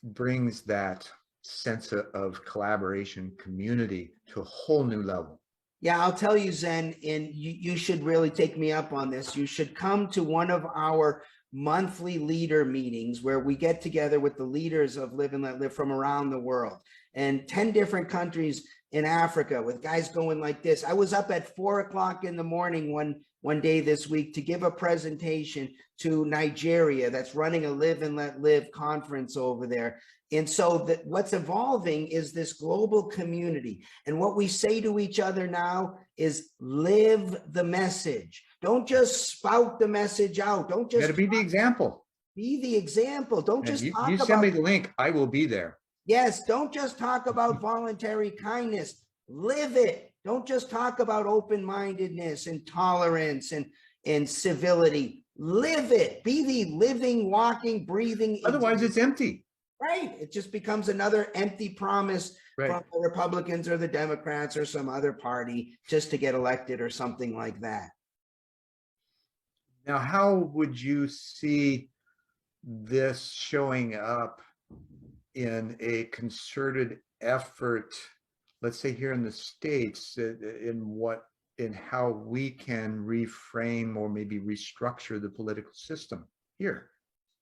brings that sense of collaboration, community to a whole new level. Yeah, I'll tell you, Zen, and you should really take me up on this. You should come to one of our monthly leader meetings where we get together with the leaders of Live and Let Live from around the world, and 10 different countries in Africa, with guys going like this. I was up at 4 o'clock in the morning one day this week to give a presentation to Nigeria that's running a Live and Let Live conference over there. And so what's evolving is this global community. And what we say to each other now is live the message. Don't just spout the message out. Don't just be the example. Be the example. Don't just talk about. You send me the link, I will be there. Yes, don't just talk about voluntary kindness. Live it. Don't just talk about open-mindedness and tolerance and civility. Live it. Be the living, walking, breathing. Otherwise, it's empty. Right. It just becomes another empty promise from the Republicans or the Democrats or some other party just to get elected or something like that. Now, how would you see this showing up in a concerted effort, let's say here in the States, in how we can reframe or maybe restructure the political system here?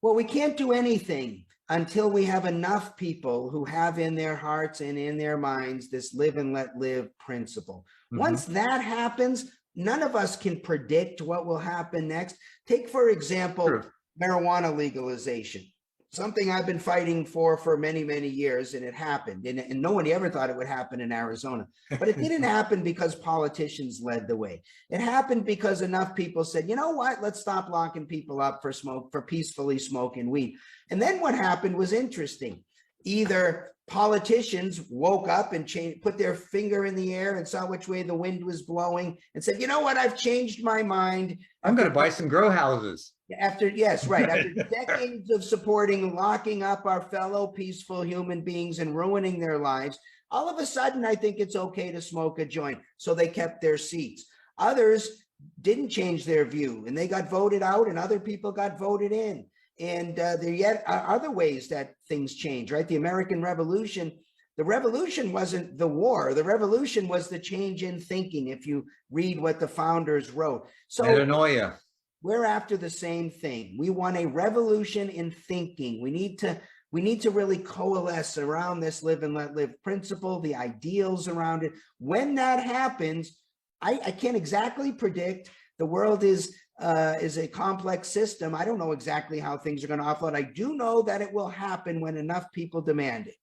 Well, we can't do anything until we have enough people who have in their hearts and in their minds this live and let live principle. Once that happens, none of us can predict what will happen next. Take, for example, marijuana legalization. something I've been fighting for many, many years, and it happened. And no one ever thought it would happen in Arizona. But it didn't happen because politicians led the way. It happened because enough people said, you know what, let's stop locking people up for peacefully smoking weed. And then what happened was interesting. Either politicians woke up and put their finger in the air and saw which way the wind was blowing and said, you know what, I've changed my mind. I'm going to buy some grow houses. Yes, right. After decades of supporting locking up our fellow peaceful human beings and ruining their lives, all of a sudden, I think it's okay to smoke a joint. So they kept their seats. Others didn't change their view, and they got voted out, and other people got voted in. And there yet are other ways that things change, right? The American Revolution, the revolution wasn't the war. The revolution was the change in thinking, if you read what the founders wrote. So Metanoia. We're after the same thing. We want a revolution in thinking. We need to really coalesce around this live and let live principle, the ideals around it. When that happens, I can't exactly predict. The world is a complex system. I don't know exactly how things are going to offload. I do know that it will happen when enough people demand it.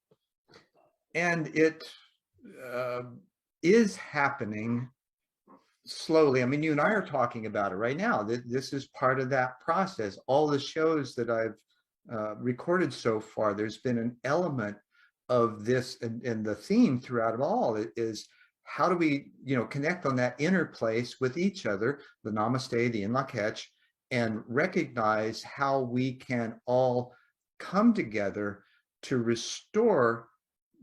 And it is happening slowly. I mean, you and I are talking about it right now. This is part of that process. All the shows that I've recorded so far, there's been an element of this, and the theme throughout it all is how do we, connect on that inner place with each other, the namaste, the in-lak'ech, and recognize how we can all come together to restore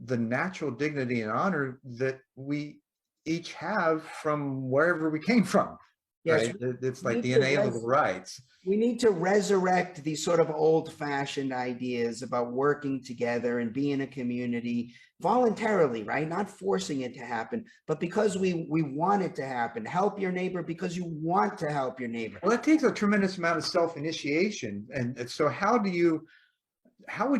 the natural dignity and honor that we each have from wherever we came from. Yes, right? It's like the inalienable rights. We need to resurrect these sort of old-fashioned ideas about working together and being a community voluntarily, right? Not forcing it to happen, but because we want it to happen. Help your neighbor because you want to help your neighbor. Well, it takes a tremendous amount of self-initiation. And so how would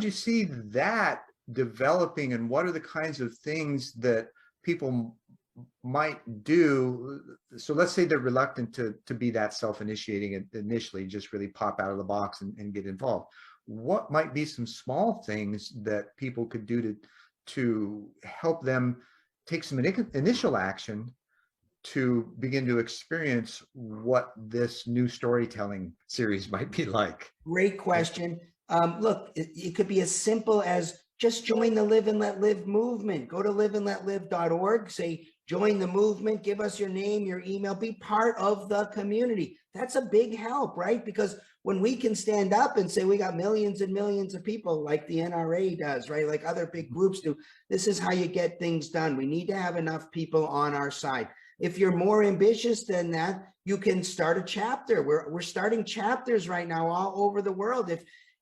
you see that developing, and what are the kinds of things that people might do? So let's say they're reluctant to be that self-initiating initially, just really pop out of the box and get involved. What might be some small things that people could do to help them take some initial action to begin to experience what this new storytelling series might be like? Great question. Look, it could be as simple as just join the Live and Let Live movement. Go to liveandletlive.org, say, join the movement, give us your name, your email, be part of the community. That's a big help, right? Because when we can stand up and say we got millions and millions of people like the NRA does, right? Like other big groups do, this is how you get things done. We need to have enough people on our side. If you're more ambitious than that, you can start a chapter. We're starting chapters right now all over the world.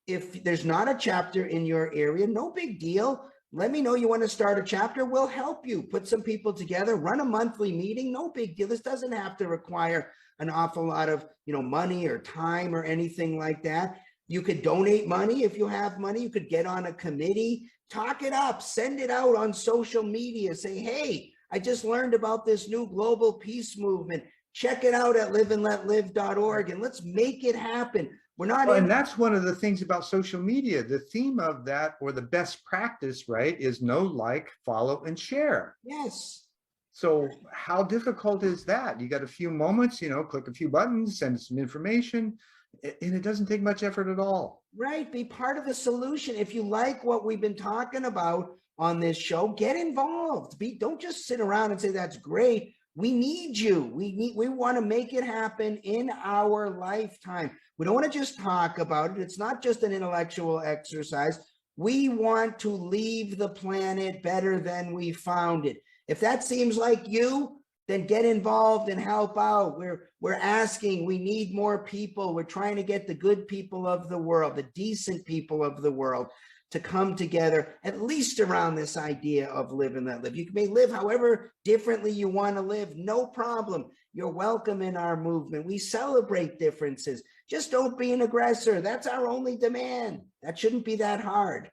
If there's not a chapter in your area, no big deal. Let me know you want to start a chapter. We'll help you put some people together, run a monthly meeting. No big deal. This doesn't have to require an awful lot of, money or time or anything like that. You could donate money if you have money. You could get on a committee, talk it up, send it out on social media. Say, hey, I just learned about this new global peace movement. Check it out at liveandletlive.org and let's make it happen. We're not and that's one of the things about social media. The theme of that, or the best practice, right, is know, like, follow, and share. Yes. So how difficult is that? You got a few moments, click a few buttons, send some information, and it doesn't take much effort at all. Right. Be part of the solution. If you like what we've been talking about on this show, get involved. Don't just sit around and say, that's great. We need you. We want to make it happen in our lifetime. We don't want to just talk about it. It's not just an intellectual exercise. We want to leave the planet better than we found it. If that seems like you, then get involved and help out. We're asking, we need more people. We're trying to get the good people of the world, the decent people of the world, to come together, at least around this idea of live and let live. You may live however differently you want to live, no problem. You're welcome in our movement. We celebrate differences. Just don't be an aggressor. That's our only demand. That shouldn't be that hard.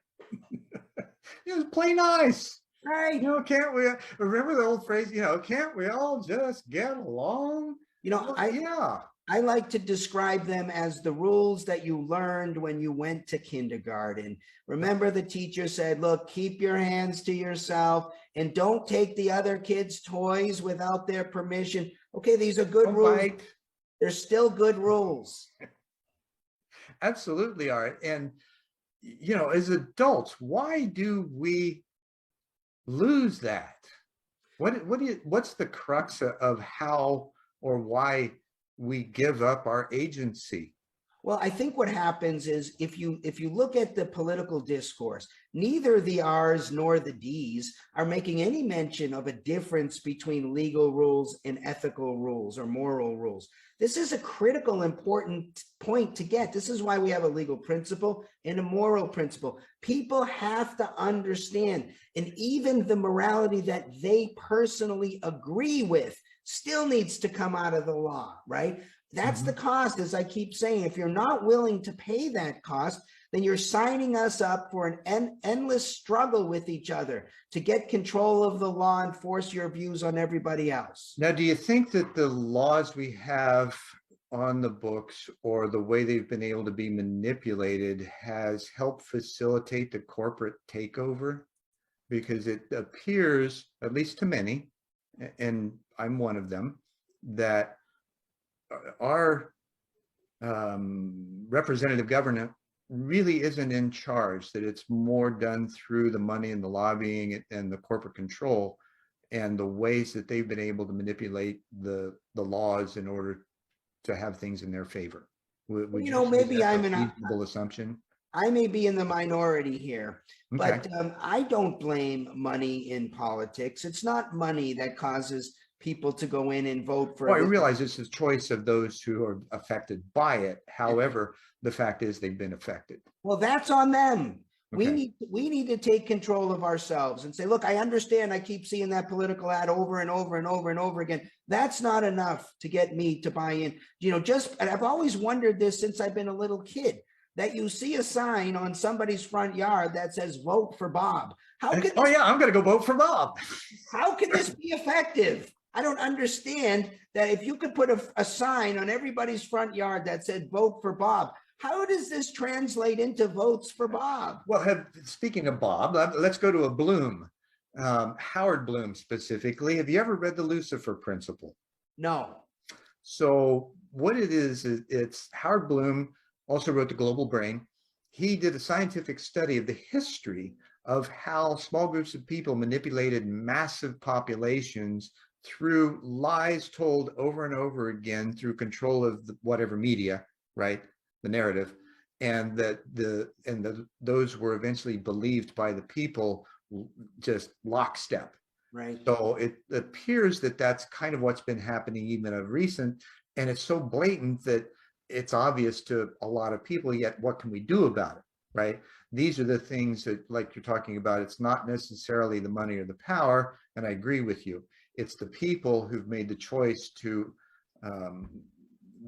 Just play nice. Right. Can't we, remember the old phrase, can't we all just get along? Yeah. I like to describe them as the rules that you learned when you went to kindergarten. Remember, the teacher said, look, keep your hands to yourself and don't take the other kids' toys without their permission. Okay, these are good Don't rules. bite. They're still good rules. Absolutely are. And, you know, as adults, why do we lose that? What's the crux of how or why we give up our agency? Well, I think what happens is if you look at the political discourse, neither the R's nor the D's are making any mention of a difference between legal rules and ethical rules or moral rules. This is a critical, important point to get. This is why we have a legal principle and a moral principle. People have to understand, and even the morality that they personally agree with still needs to come out of the law, right? That's the cost, as I keep saying. If you're not willing to pay that cost, then you're signing us up for an endless struggle with each other to get control of the law and force your views on everybody else. Now, do you think that the laws we have on the books or the way they've been able to be manipulated has helped facilitate the corporate takeover? Because it appears, at least to many, and I'm one of them, that our representative government really isn't in charge, that it's more done through the money and the lobbying and the corporate control and the ways that they've been able to manipulate the laws in order to have things in their favor. Would You know, say maybe that's I'm a an reasonable assumption? I may be in the minority here, Okay. but I don't blame money in politics. It's not money that causes people to go in and vote for. Well, I realize it's a choice of those who are affected by it. Yeah. However, the fact is they've been affected. Well, that's on them. Okay. We need to take control of ourselves and say, look, I understand I keep seeing that political ad over and over and over and over again. That's not enough to get me to buy in. You know, and I've always wondered this since I've been a little kid, that you see a sign on somebody's front yard that says vote for Bob. Oh yeah, I'm going to go vote for Bob. How can this be effective? I don't understand that if you could put a sign on everybody's front yard that said vote for Bob, how does this translate into votes for Bob? Well, speaking of Bob, let's go to a Bloom, Howard Bloom specifically. Have you ever read the Lucifer Principle? No. So what it is, it's Howard Bloom also wrote The Global Brain. He did a scientific study of the history of how small groups of people manipulated massive populations through lies told over and over again through control of whatever media, right? The narrative, and those were eventually believed by the people, just lockstep. Right. So it appears that that's kind of what's been happening even of recent, and it's so blatant that it's obvious to a lot of people, yet what can we do about it, right? These are the things that, like you're talking about, it's not necessarily the money or the power, and I agree with you. It's the people who've made the choice to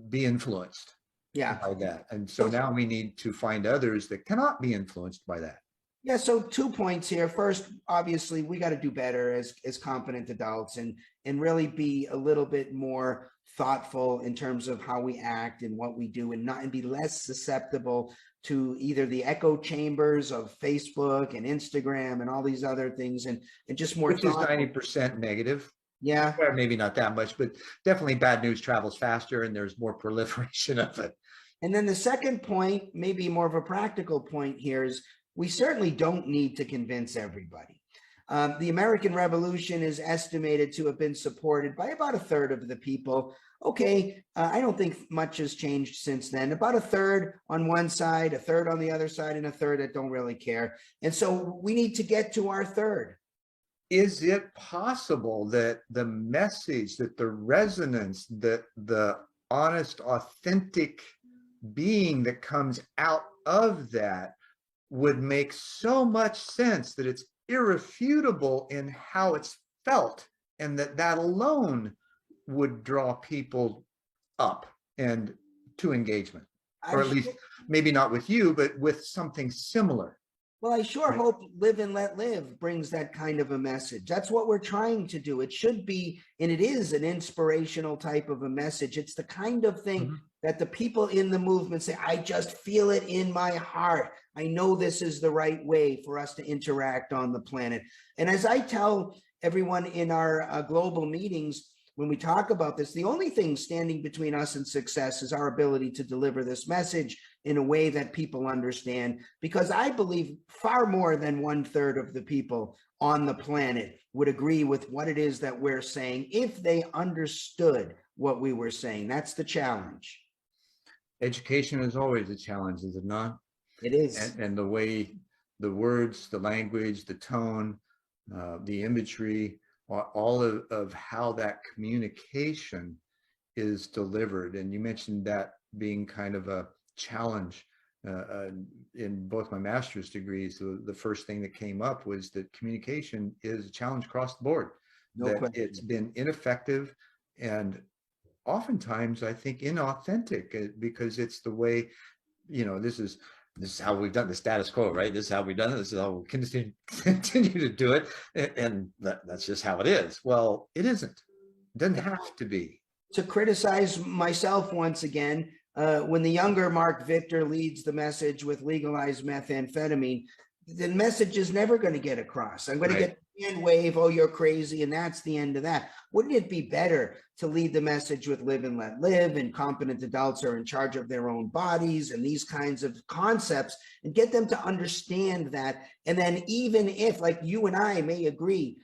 be influenced by that. And so now we need to find others that cannot be influenced by that. Yeah, so 2 points here. First, obviously, we got to do better as competent adults and really be a little bit more thoughtful in terms of how we act and what we do, and be less susceptible to either the echo chambers of Facebook and Instagram and all these other things, and just more Which is 90% negative. Yeah. Well, maybe not that much, but definitely bad news travels faster and there's more proliferation of it. And then the second point, maybe more of a practical point here, is we certainly don't need to convince everybody. The American Revolution is estimated to have been supported by about a third of the people. Okay, I don't think much has changed since then. About a third on one side, a third on the other side, and a third that don't really care. And so we need to get to our third. Is it possible that the message, that the resonance, that the honest, authentic being that comes out of that would make so much sense that it's irrefutable in how it's felt, and that alone would draw people up and to engagement, or at least maybe not with you, but with something similar? Well, I sure Right. hope Live and Let Live brings that kind of a message. That's what we're trying to do. It should be, and it is an inspirational type of a message. It's the kind of thing Mhm. that the people in the movement say, I just feel it in my heart. I know this is the right way for us to interact on the planet. And as I tell everyone in our global meetings, when we talk about this, the only thing standing between us and success is our ability to deliver this message in a way that people understand, because I believe far more than 1/3 of the people on the planet would agree with what it is that we're saying if they understood what we were saying. That's the challenge. Education is always a challenge, is it not? It is. And the way the words, the language, the tone, the imagery, all of how that communication is delivered. And you mentioned that being kind of a challenge in both my master's degrees. The first thing that came up was that communication is a challenge across the board, No that question. it's been ineffective and oftentimes I think inauthentic because it's the way, this is how we've done the status quo, right? This is how we've done it. This is how we'll continue to do it. And that's just how it is. Well, it isn't. It doesn't have to be. To criticize myself once again, when the younger Marc Victor leads the message with legalized methamphetamine, the message is never going to get across. I'm going to get the hand wave, oh, you're crazy, and that's the end of that. Wouldn't it be better to lead the message with Live and Let Live, and competent adults are in charge of their own bodies, and these kinds of concepts, and get them to understand that? And then even if, like you and I may agree,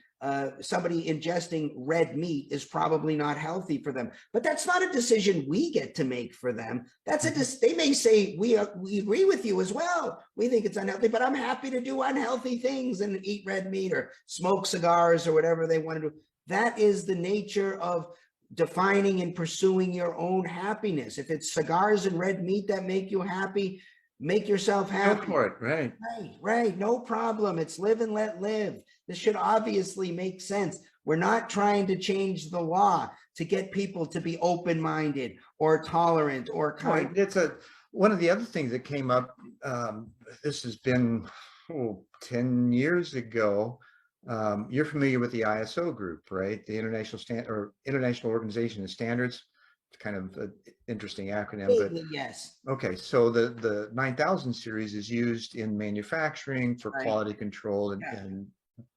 somebody ingesting red meat is probably not healthy for them, but that's not a decision we get to make for them. That's they may say, we agree with you as well. We think it's unhealthy, but I'm happy to do unhealthy things and eat red meat or smoke cigars or whatever they want to do. That is the nature of defining and pursuing your own happiness. If it's cigars and red meat that make you happy, make yourself happy. Go for it. Right. Right. No problem. It's Live and Let Live. This should obviously make sense. We're not trying to change the law to get people to be open-minded or tolerant or kind. It's one of the other things that came up. This has been 10 years ago. You're familiar with the ISO group, right? The International Organization of Standards. It's kind of an interesting acronym, but yes. Okay, so the 9000 series is used in manufacturing for quality control and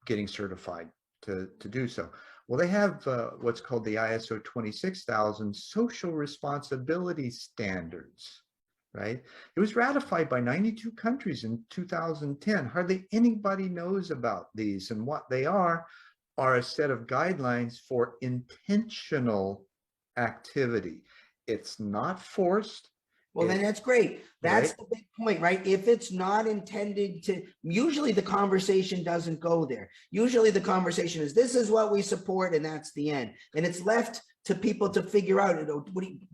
getting certified to do so. Well, they have what's called the ISO 26000 social responsibility standards, right? It was ratified by 92 countries in 2010. Hardly anybody knows about these, and what they are a set of guidelines for intentional activity. It's not forced. Well, then that's great. That's Right. the big point, right? If it's not intended to, usually the conversation doesn't go there. Usually the conversation is, this is what we support, and that's the end. And it's left to people to figure out,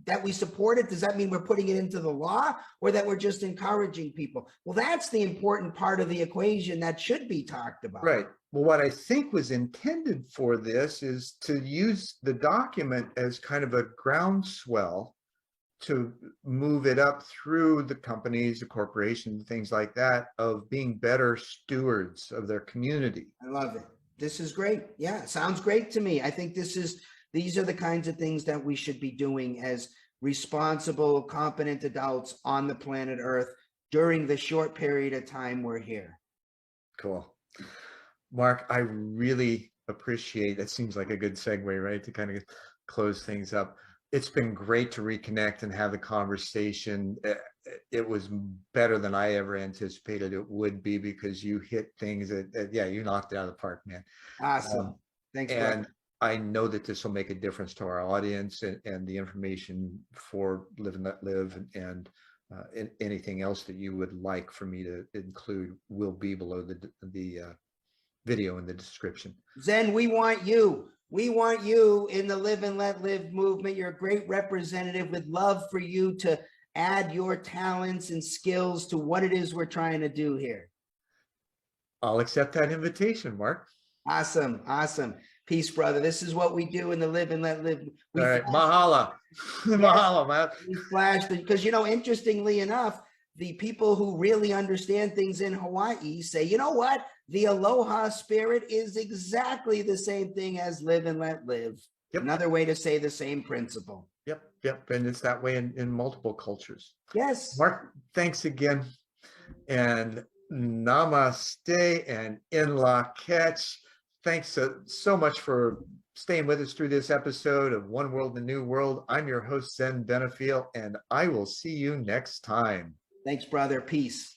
that we support it. Does that mean we're putting it into the law, or that we're just encouraging people? Well, that's the important part of the equation that should be talked about. Right. Well, what I think was intended for this is to use the document as kind of a groundswell to move it up through the companies, the corporations, things like that, of being better stewards of their community. I love it. This is great. Yeah, sounds great to me. I think these are the kinds of things that we should be doing as responsible, competent adults on the planet Earth during the short period of time we're here. Cool. Marc, I really appreciate, that seems like a good segue, right, to kind of close things up. It's been great to reconnect and have the conversation. It was better than I ever anticipated it would be, because you hit things that you knocked it out of the park, man. Awesome. Thanks, and bro. I know that this will make a difference to our audience, and the information for Live and Let Live and anything else that you would like for me to include will be below the video in the description. Zen, we want you. We want you in the Live and Let Live movement. You're a great representative. We'd love for you to add your talents and skills to what it is we're trying to do here. I'll accept that invitation, Marc. Awesome. Awesome. Peace, brother. This is what we do in the Live and Let Live. All right. Mahala. Mahalo, man. We flashed, because, interestingly enough, the people who really understand things in Hawaii say, you know what? The aloha spirit is exactly the same thing as live and let live. Yep. Another way to say the same principle. Yep. And it's that way in multiple cultures. Yes. Marc, thanks again. And namaste and in-law catch. Thanks so much for staying with us through this episode of One World, a New World. I'm your host, Zen Benefiel, and I will see you next time. Thanks, brother. Peace.